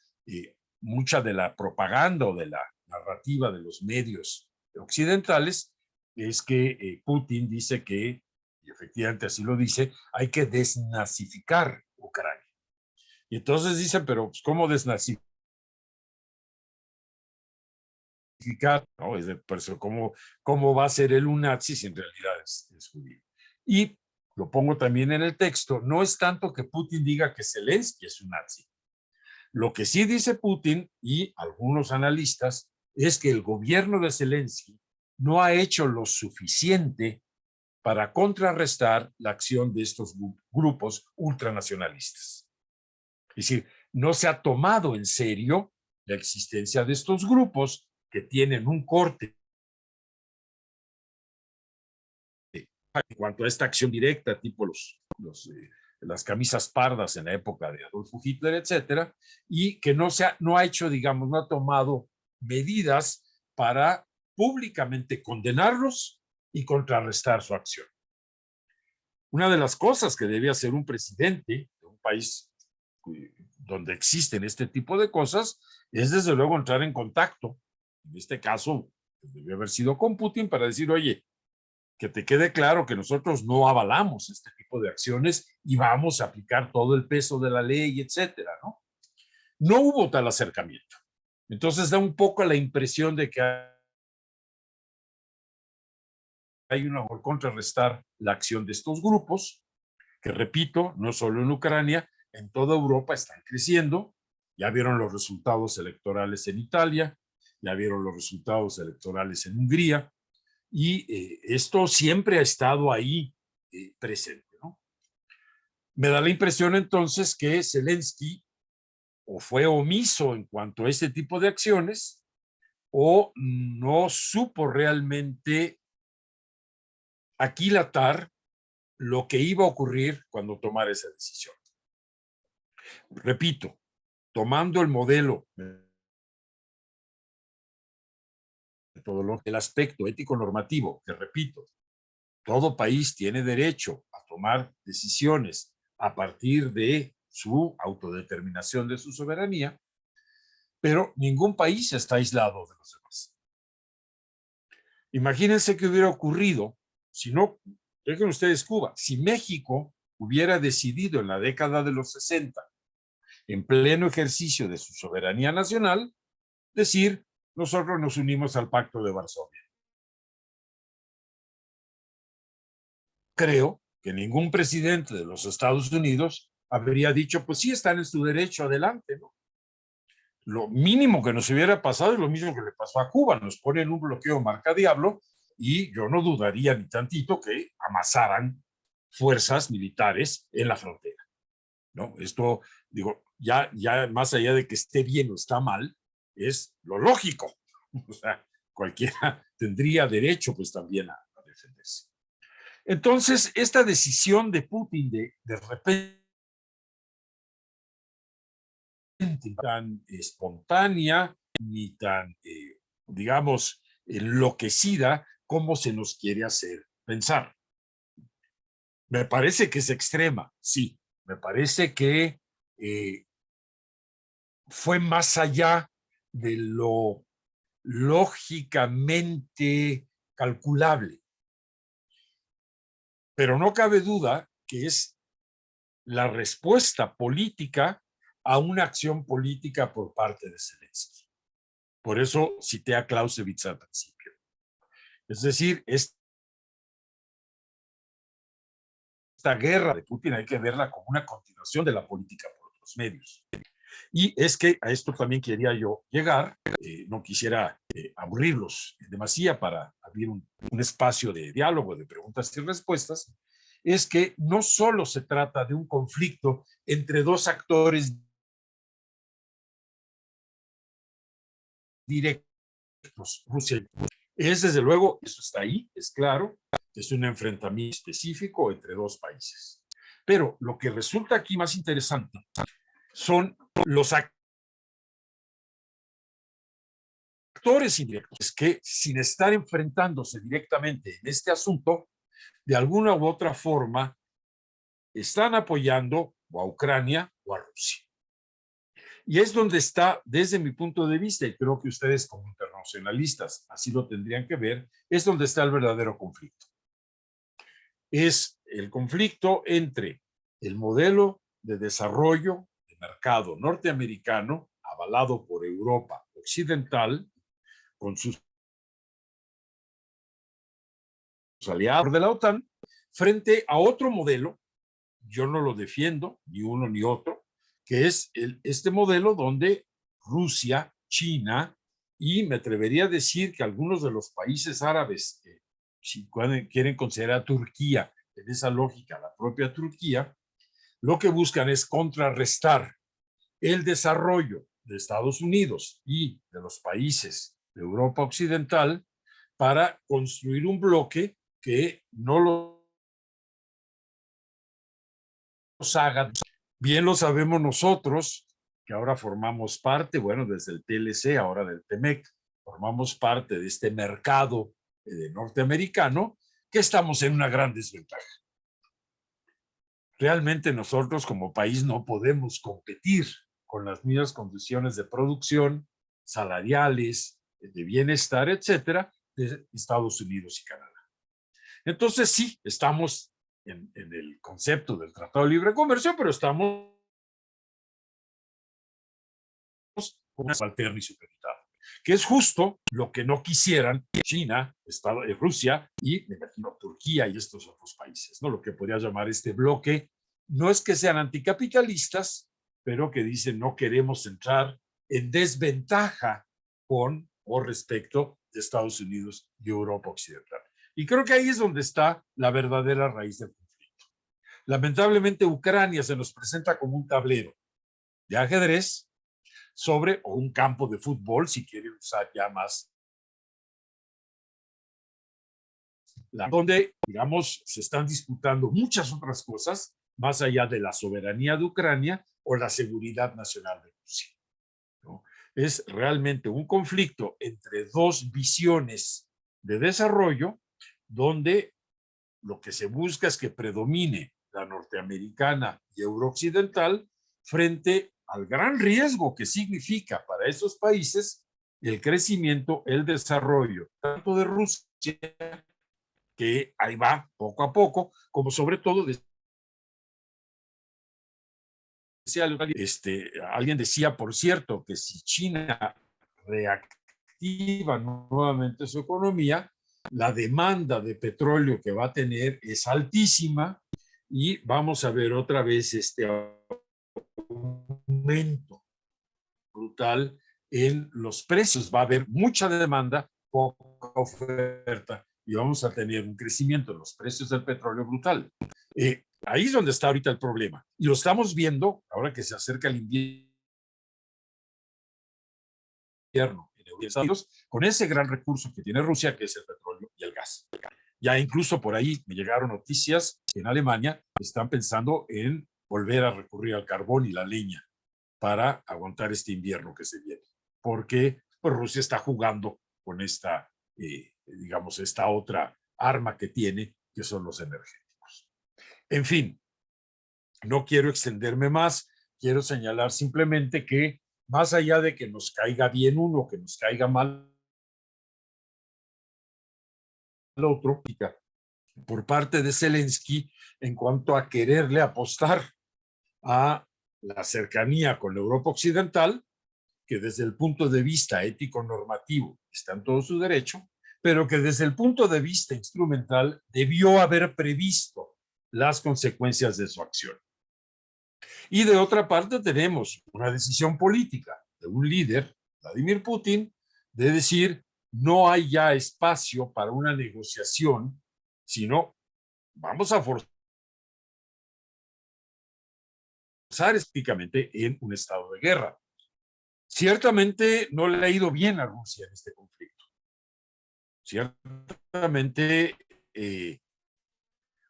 mucha de la propaganda o de la narrativa de los medios occidentales es que Putin dice que, y efectivamente así lo dice, hay que desnazificar Ucrania. Y entonces dicen, pero pues, ¿cómo desnazificar? ¿No? Es de, ¿cómo va a ser él un nazi si en realidad es judío? Y lo pongo también en el texto, no es tanto que Putin diga que Zelensky es un nazi. Lo que sí dice Putin y algunos analistas es que el gobierno de Zelensky no ha hecho lo suficiente para contrarrestar la acción de estos grupos ultranacionalistas. Es decir, no se ha tomado en serio la existencia de estos grupos que tienen un corte en cuanto a esta acción directa, tipo las camisas pardas en la época de Adolfo Hitler, etcétera, y que no ha hecho, digamos, no ha tomado medidas para públicamente condenarlos y contrarrestar su acción. Una de las cosas que debe hacer un presidente de un país donde existen este tipo de cosas es desde luego entrar en contacto, en este caso debe haber sido con Putin, para decir, oye, que te quede claro que nosotros no avalamos este tipo de acciones y vamos a aplicar todo el peso de la ley, etcétera, ¿no? No hubo tal acercamiento. Entonces da un poco la impresión de que hay una por contrarrestar la acción de estos grupos, que repito, no solo en Ucrania, en toda Europa están creciendo. Ya vieron los resultados electorales en Italia, ya vieron los resultados electorales en Hungría, y esto siempre ha estado ahí presente, ¿no? Me da la impresión entonces que Zelensky o fue omiso en cuanto a este tipo de acciones o no supo realmente aquilatar lo que iba a ocurrir cuando tomara esa decisión. Repito, tomando el modelo, el aspecto ético-normativo, que repito, todo país tiene derecho a tomar decisiones a partir de su autodeterminación, de su soberanía, pero ningún país está aislado de los demás. Imagínense qué hubiera ocurrido si no, dejen ustedes Cuba, si México hubiera decidido en la década de los 60, en pleno ejercicio de su soberanía nacional, decir, nosotros nos unimos al Pacto de Varsovia. creo que ningún presidente de los Estados Unidos habría dicho, pues sí, están en su derecho, adelante, ¿no? Lo mínimo que nos hubiera pasado es lo mismo que le pasó a Cuba, nos ponen un bloqueo marca diablo y yo no dudaría ni tantito que amasaran fuerzas militares en la frontera, ¿no? Esto, digo, ya más allá de que esté bien o está mal, es lo lógico. O sea, cualquiera tendría derecho pues también a defenderse. Entonces, esta decisión de Putin de repente tan espontánea ni tan, digamos, enloquecida como se nos quiere hacer pensar. Me parece que es extrema, sí. Me parece que fue más allá de lo lógicamente calculable. Pero no cabe duda que es la respuesta política a una acción política por parte de Zelensky. Por eso cité a Clausewitz al principio. Es decir, esta guerra de Putin hay que verla como una continuación de la política por otros medios. Y es que a esto también quería yo llegar, no quisiera aburrirlos demasiado para abrir un espacio de diálogo, de preguntas y respuestas, es que no solo se trata de un conflicto entre dos actores directos, Rusia y Ucrania. Es desde luego, eso está ahí, es claro, es un enfrentamiento específico entre dos países. Pero lo que resulta aquí más interesante son los actores indirectos que, sin estar enfrentándose directamente en este asunto, de alguna u otra forma están apoyando o a Ucrania o a Rusia. Y es donde está, desde mi punto de vista, y creo que ustedes como internacionalistas así lo tendrían que ver, es donde está el verdadero conflicto. Es el conflicto entre el modelo de desarrollo de mercado norteamericano, avalado por Europa occidental, con sus aliados de la OTAN, frente a otro modelo, yo no lo defiendo, ni uno ni otro, que es este modelo donde Rusia, China y me atrevería a decir que algunos de los países árabes, si quieren considerar a Turquía en esa lógica, la propia Turquía, lo que buscan es contrarrestar el desarrollo de Estados Unidos y de los países de Europa Occidental para construir un bloque que no los haga. Bien lo sabemos nosotros, que ahora formamos parte, bueno, desde el TLC, ahora del TEMEC, formamos parte de este mercado norteamericano, que estamos en una gran desventaja. Realmente nosotros como país no podemos competir con las mismas condiciones de producción, salariales, de bienestar, etcétera, de Estados Unidos y Canadá. Entonces sí, estamos en el concepto del Tratado de Libre Comercio, pero estamos con un subalterno y supeditado, que es justo lo que no quisieran China, Rusia y, me imagino, Turquía y estos otros países, ¿no? Lo que podría llamar este bloque, no es que sean anticapitalistas, pero que dicen no queremos entrar en desventaja con o respecto de Estados Unidos y Europa Occidental. Y creo que ahí es donde está la verdadera raíz del conflicto. Lamentablemente, Ucrania se nos presenta como un tablero de ajedrez sobre o un campo de fútbol, si quieren usar ya más, donde, digamos, se están disputando muchas otras cosas más allá de la soberanía de Ucrania o la seguridad nacional de Rusia, ¿no? Es realmente un conflicto entre dos visiones de desarrollo donde lo que se busca es que predomine la norteamericana y eurooccidental frente al gran riesgo que significa para esos países el crecimiento, el desarrollo, tanto de Rusia, que ahí va poco a poco, como sobre todo alguien decía, por cierto, que si China reactiva nuevamente su economía, la demanda de petróleo que va a tener es altísima y vamos a ver otra vez este aumento brutal en los precios. Va a haber mucha demanda, poca oferta y vamos a tener un crecimiento en los precios del petróleo brutal. Ahí es donde está ahorita el problema. Y lo estamos viendo ahora que se acerca el invierno en Estados Unidos, con ese gran recurso que tiene Rusia, que es el petróleo y el gas. Ya incluso por ahí me llegaron noticias que en Alemania están pensando en volver a recurrir al carbón y la leña para aguantar este invierno que se viene, porque pues, Rusia está jugando con esta, digamos, esta otra arma que tiene, que son los energéticos. En fin, no quiero extenderme más, quiero señalar simplemente que más allá de que nos caiga bien uno, que nos caiga mal el otro, por parte de Zelensky en cuanto a quererle apostar a la cercanía con la Europa occidental, que desde el punto de vista ético-normativo está en todo su derecho, pero que desde el punto de vista instrumental debió haber previsto las consecuencias de su acción. Y de otra parte tenemos una decisión política de un líder, Vladimir Putin, de decir, no hay ya espacio para una negociación, sino vamos a forzar específicamente en un estado de guerra. Ciertamente no le ha ido bien a Rusia en este conflicto. Ciertamente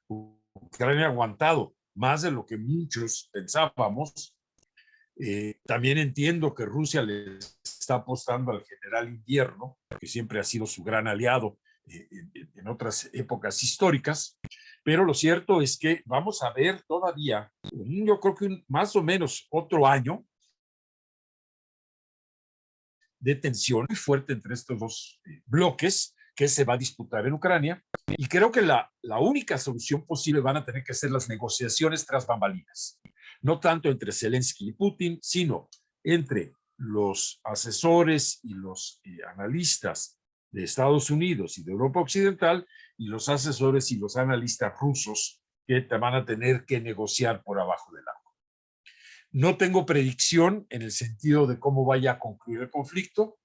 Ucrania ha aguantado más de lo que muchos pensábamos. También entiendo que Rusia le está apostando al general invierno, que siempre ha sido su gran aliado en otras épocas históricas, pero lo cierto es que vamos a ver todavía, yo creo que más o menos otro año de tensión muy fuerte entre estos dos bloques que se va a disputar en Ucrania, y creo que la única solución posible van a tener que ser las negociaciones tras bambalinas, no tanto entre Zelensky y Putin, sino entre los asesores y los analistas de Estados Unidos y de Europa Occidental y los asesores y los analistas rusos que te van a tener que negociar por abajo del agua. No tengo predicción en el sentido de cómo vaya a concluir el conflicto.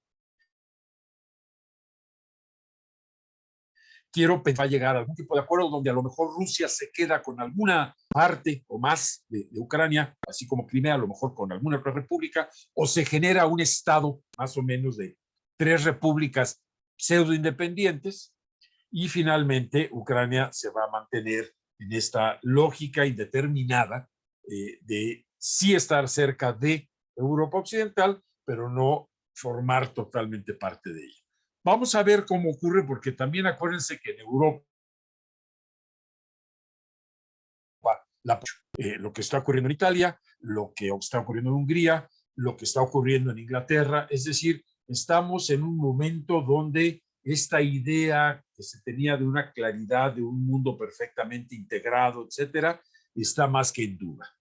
Quiero pensar va a llegar a algún tipo de acuerdo donde a lo mejor Rusia se queda con alguna parte o más de Ucrania, así como Crimea, a lo mejor con alguna otra república, o se genera un estado más o menos de 3 repúblicas pseudo independientes, y finalmente Ucrania se va a mantener en esta lógica indeterminada de sí estar cerca de Europa Occidental, pero no formar totalmente parte de ella. Vamos a ver cómo ocurre, porque también acuérdense que en Europa lo que está ocurriendo en Italia, lo que está ocurriendo en Hungría, lo que está ocurriendo en Inglaterra, es decir, estamos en un momento donde esta idea que se tenía de una claridad, de un mundo perfectamente integrado, etcétera, está más que en duda.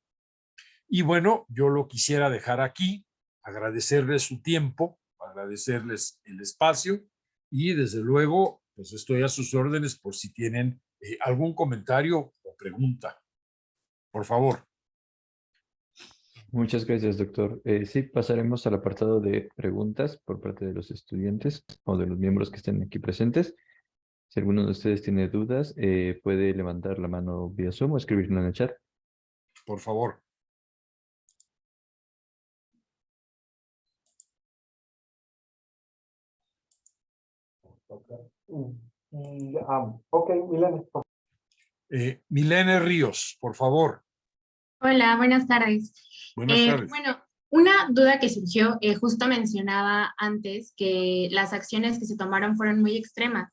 Y bueno, yo lo quisiera dejar aquí, agradecerles su tiempo, agradecerles el espacio y desde luego, pues estoy a sus órdenes por si tienen algún comentario o pregunta. Por favor. Muchas gracias, doctor. Sí, pasaremos al apartado de preguntas por parte de los estudiantes o de los miembros que estén aquí presentes. Si alguno de ustedes tiene dudas, puede levantar la mano vía Zoom o escribirlo en el chat. Por favor. Ok, Milene. Milene Ríos, por favor. Hola, buenas tardes. Buenas tardes. Bueno, una duda que surgió, justo mencionaba antes que las acciones que se tomaron fueron muy extremas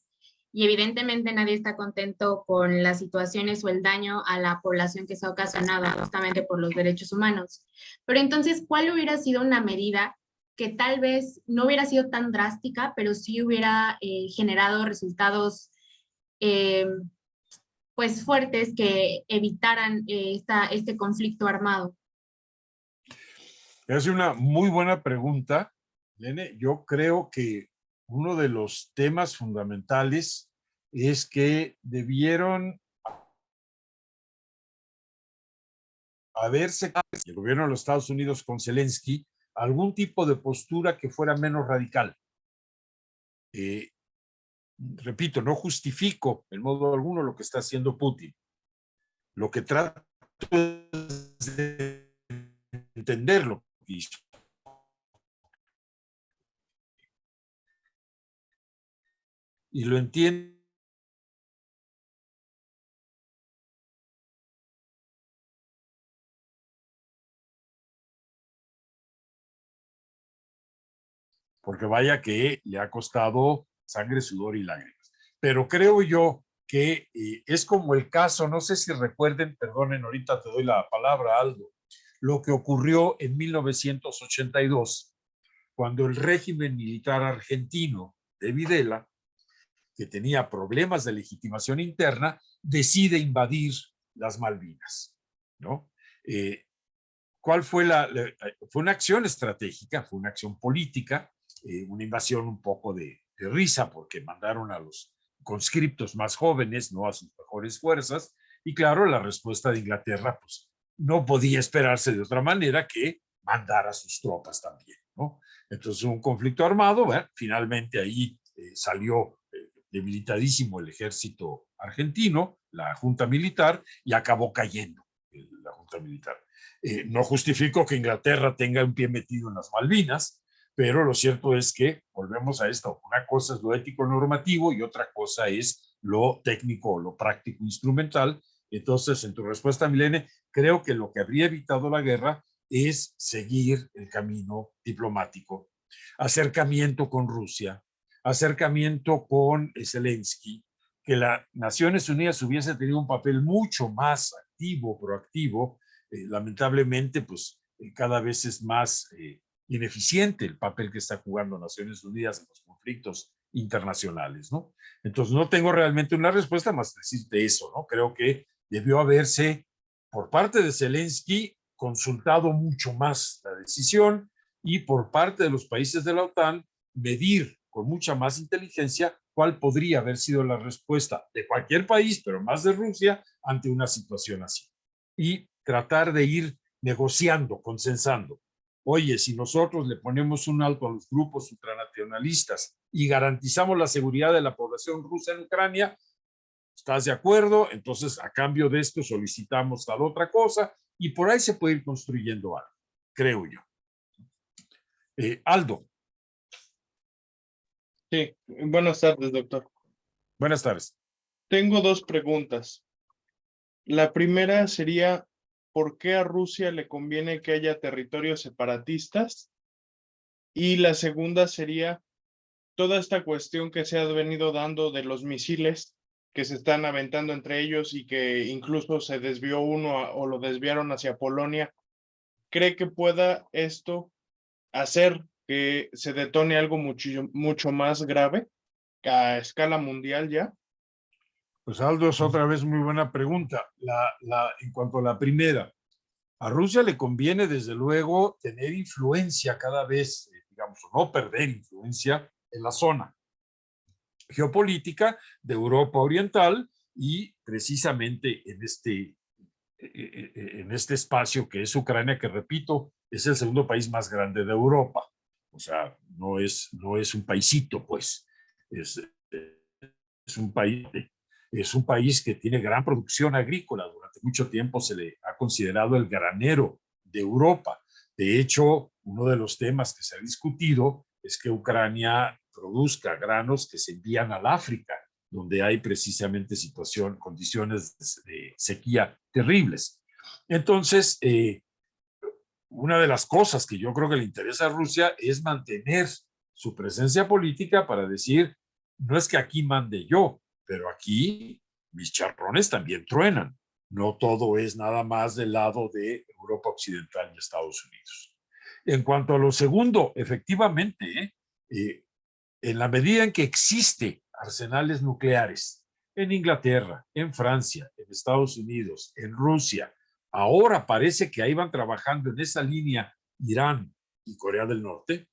y evidentemente nadie está contento con las situaciones o el daño a la población que se ha ocasionado justamente por los derechos humanos. Pero entonces, ¿cuál hubiera sido una medida que tal vez no hubiera sido tan drástica, pero sí hubiera generado resultados pues fuertes que evitaran este conflicto armado? Es una muy buena pregunta, Lene. Yo creo que uno de los temas fundamentales es que debieron haberse, el gobierno de los Estados Unidos con Zelensky, algún tipo de postura que fuera menos radical. Repito, no justifico en modo alguno lo que está haciendo Putin. Lo que trato es de entenderlo. Y lo entiendo porque vaya que le ha costado sangre, sudor y lágrimas. Pero creo yo que es como el caso, no sé si recuerden, perdonen, ahorita te doy la palabra, Aldo, lo que ocurrió en 1982, cuando el régimen militar argentino de Videla, que tenía problemas de legitimación interna, decide invadir las Malvinas, ¿no? ¿Cuál fue fue una acción estratégica, fue una acción política, una invasión un poco de risa porque mandaron a los conscriptos más jóvenes, no a sus mejores fuerzas, y claro, la respuesta de Inglaterra pues no podía esperarse de otra manera que mandar a sus tropas también, ¿no? Entonces un conflicto armado, bueno, finalmente ahí salió debilitadísimo el ejército argentino, la junta militar, y acabó cayendo la junta militar. No justifico que Inglaterra tenga un pie metido en las Malvinas, pero lo cierto es que volvemos a esto. Una cosa es lo ético normativo y otra cosa es lo técnico o lo práctico instrumental. Entonces, en tu respuesta, Milene, creo que lo que habría evitado la guerra es seguir el camino diplomático, acercamiento con Rusia, acercamiento con Zelensky, que las Naciones Unidas hubiese tenido un papel mucho más activo, proactivo. Lamentablemente, pues cada vez es más ineficiente el papel que está jugando Naciones Unidas en los conflictos internacionales, ¿no? Entonces, no tengo realmente una respuesta más decirte eso, ¿no? Creo que debió haberse, por parte de Zelensky, consultado mucho más la decisión y por parte de los países de la OTAN, medir con mucha más inteligencia cuál podría haber sido la respuesta de cualquier país, pero más de Rusia, ante una situación así. Y tratar de ir negociando, consensando. Oye, si nosotros le ponemos un alto a los grupos ultranacionalistas y garantizamos la seguridad de la población rusa en Ucrania, ¿estás de acuerdo? Entonces, a cambio de esto, solicitamos tal otra cosa y por ahí se puede ir construyendo algo, creo yo. Aldo. Sí, buenas tardes, doctor. Buenas tardes. Tengo dos preguntas. La primera sería, ¿por qué a Rusia le conviene que haya territorios separatistas? Y la segunda sería, toda esta cuestión que se ha venido dando de los misiles que se están aventando entre ellos y que incluso se desvió uno o lo desviaron hacia Polonia, ¿cree que pueda esto hacer que se detone algo mucho más grave a escala mundial ya? Pues Aldo, es otra vez muy buena pregunta. En cuanto a la primera, a Rusia le conviene desde luego tener influencia cada vez, digamos, o no perder influencia en la zona geopolítica de Europa Oriental y precisamente en este espacio que es Ucrania, que repito, es el segundo país más grande de Europa. O sea, no es un paisito, pues, es un país. Es un país que tiene gran producción agrícola. Durante mucho tiempo se le ha considerado el granero de Europa. De hecho, uno de los temas que se ha discutido es que Ucrania produzca granos que se envían al África, donde hay precisamente condiciones de sequía terribles. Entonces, una de las cosas que yo creo que le interesa a Rusia es mantener su presencia política para decir, no es que aquí mande yo, pero aquí mis charrones también truenan. No todo es nada más del lado de Europa Occidental y Estados Unidos. En cuanto a lo segundo, efectivamente, en la medida en que existe arsenales nucleares en Inglaterra, en Francia, en Estados Unidos, en Rusia, ahora parece que ahí van trabajando en esa línea Irán y Corea del Norte,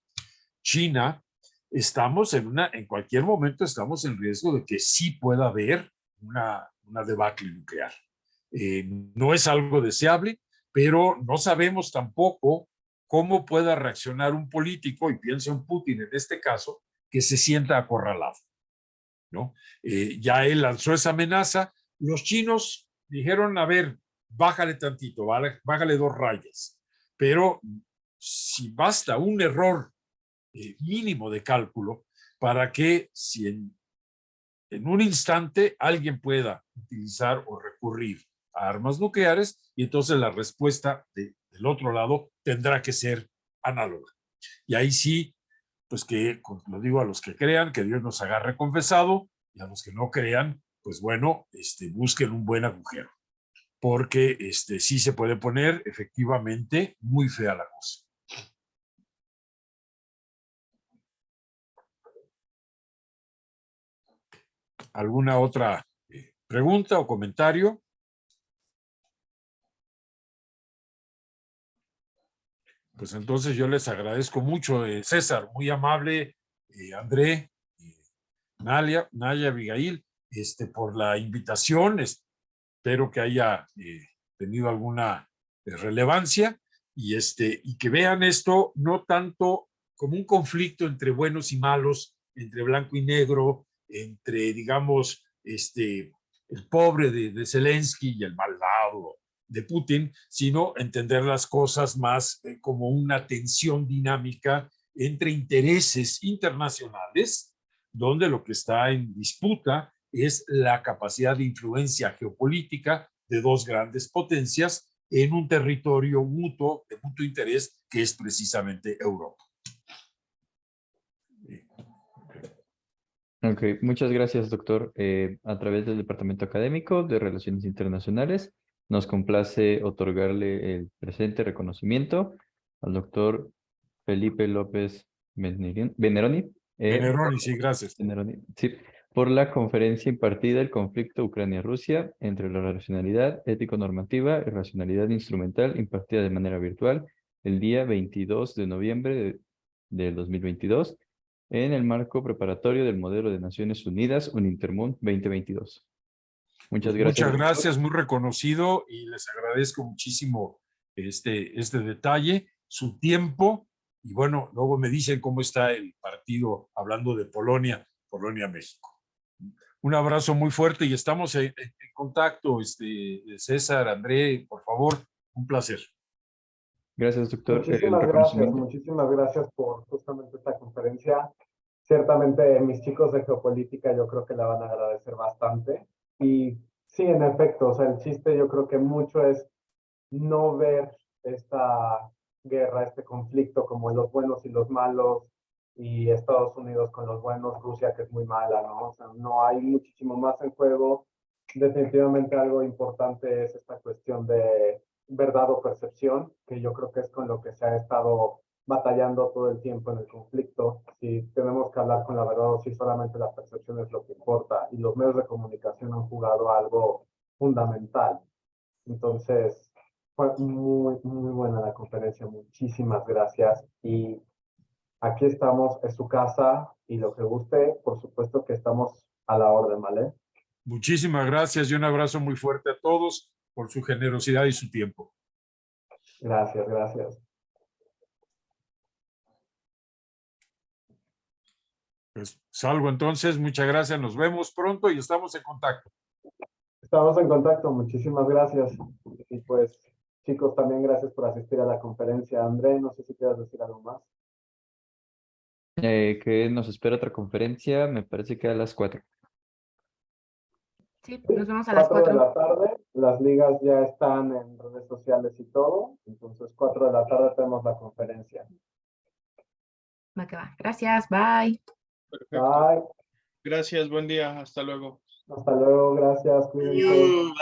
China, estamos en cualquier momento estamos en riesgo de que sí pueda haber una debacle nuclear. No es algo deseable, pero no sabemos tampoco cómo pueda reaccionar un político, y pienso en Putin en este caso, que se sienta acorralado, ¿no? Ya él lanzó esa amenaza. Los chinos dijeron, a ver, bájale tantito, bájale 2 rayas, pero si basta un error mínimo de cálculo para que si en un instante alguien pueda utilizar o recurrir a armas nucleares, y entonces la respuesta del otro lado tendrá que ser análoga. Y ahí sí, pues que, lo digo a los que crean, que Dios nos agarre confesado, y a los que no crean, pues bueno, busquen un buen agujero, porque sí se puede poner efectivamente muy fea la cosa. ¿Alguna otra pregunta o comentario? Pues entonces yo les agradezco mucho, César, muy amable, André, Naya, Abigail, por la invitación. Espero que haya tenido alguna relevancia y que vean esto no tanto como un conflicto entre buenos y malos, entre blanco y negro, entre, digamos, el pobre de Zelensky y el malvado de Putin, sino entender las cosas más como una tensión dinámica entre intereses internacionales, donde lo que está en disputa es la capacidad de influencia geopolítica de 2 grandes potencias en un territorio mutuo, de mutuo interés, que es precisamente Europa. Ok, muchas gracias, doctor. A través del Departamento Académico de Relaciones Internacionales, nos complace otorgarle el presente reconocimiento al doctor Felipe López Veneroni. Veneroni, sí, gracias. Veneroni, sí, por la conferencia impartida El conflicto Ucrania-Rusia entre la racionalidad ético-normativa y racionalidad instrumental, impartida de manera virtual el día 22 de noviembre del 2022 en el marco preparatorio del modelo de Naciones Unidas UNINTERMUN 2022. Muchas gracias. Muchas gracias, muy reconocido, y les agradezco muchísimo este detalle, su tiempo, y bueno, luego me dicen cómo está el partido hablando de Polonia, México. Un abrazo muy fuerte y estamos en contacto, César, André, por favor, un placer. Gracias, doctor. El muchísimas gracias por justamente esta conferencia. Ciertamente mis chicos de geopolítica yo creo que la van a agradecer bastante. Y sí, en efecto, o sea, el chiste yo creo que mucho es no ver esta guerra, este conflicto como los buenos y los malos, y Estados Unidos con los buenos, Rusia que es muy mala, ¿no? O sea, no hay muchísimo más en juego. Definitivamente algo importante es esta cuestión de verdad o percepción, que yo creo que es con lo que se ha estado batallando todo el tiempo en el conflicto. Si tenemos que hablar con la verdad o si solamente la percepción es lo que importa, y los medios de comunicación han jugado algo fundamental. Entonces, fue muy, muy buena la conferencia. Muchísimas gracias. Y aquí estamos, es su casa, y lo que guste, por supuesto que estamos a la orden, ¿vale? Muchísimas gracias y un abrazo muy fuerte a todos por su generosidad y su tiempo. Gracias, gracias. Pues salgo entonces, muchas gracias, nos vemos pronto y estamos en contacto. Estamos en contacto, muchísimas gracias. Y pues, chicos, también gracias por asistir a la conferencia. André, no sé si quieras decir algo más. Que nos espera otra conferencia, me parece que a las 4. Sí, nos vemos a las 4 de 4. la tarde, las ligas ya están en redes sociales y todo, entonces 4 de la tarde tenemos la conferencia. Va que va. Gracias, bye. Perfecto. Bye. Gracias, buen día, hasta luego. Hasta luego, gracias, cuídense.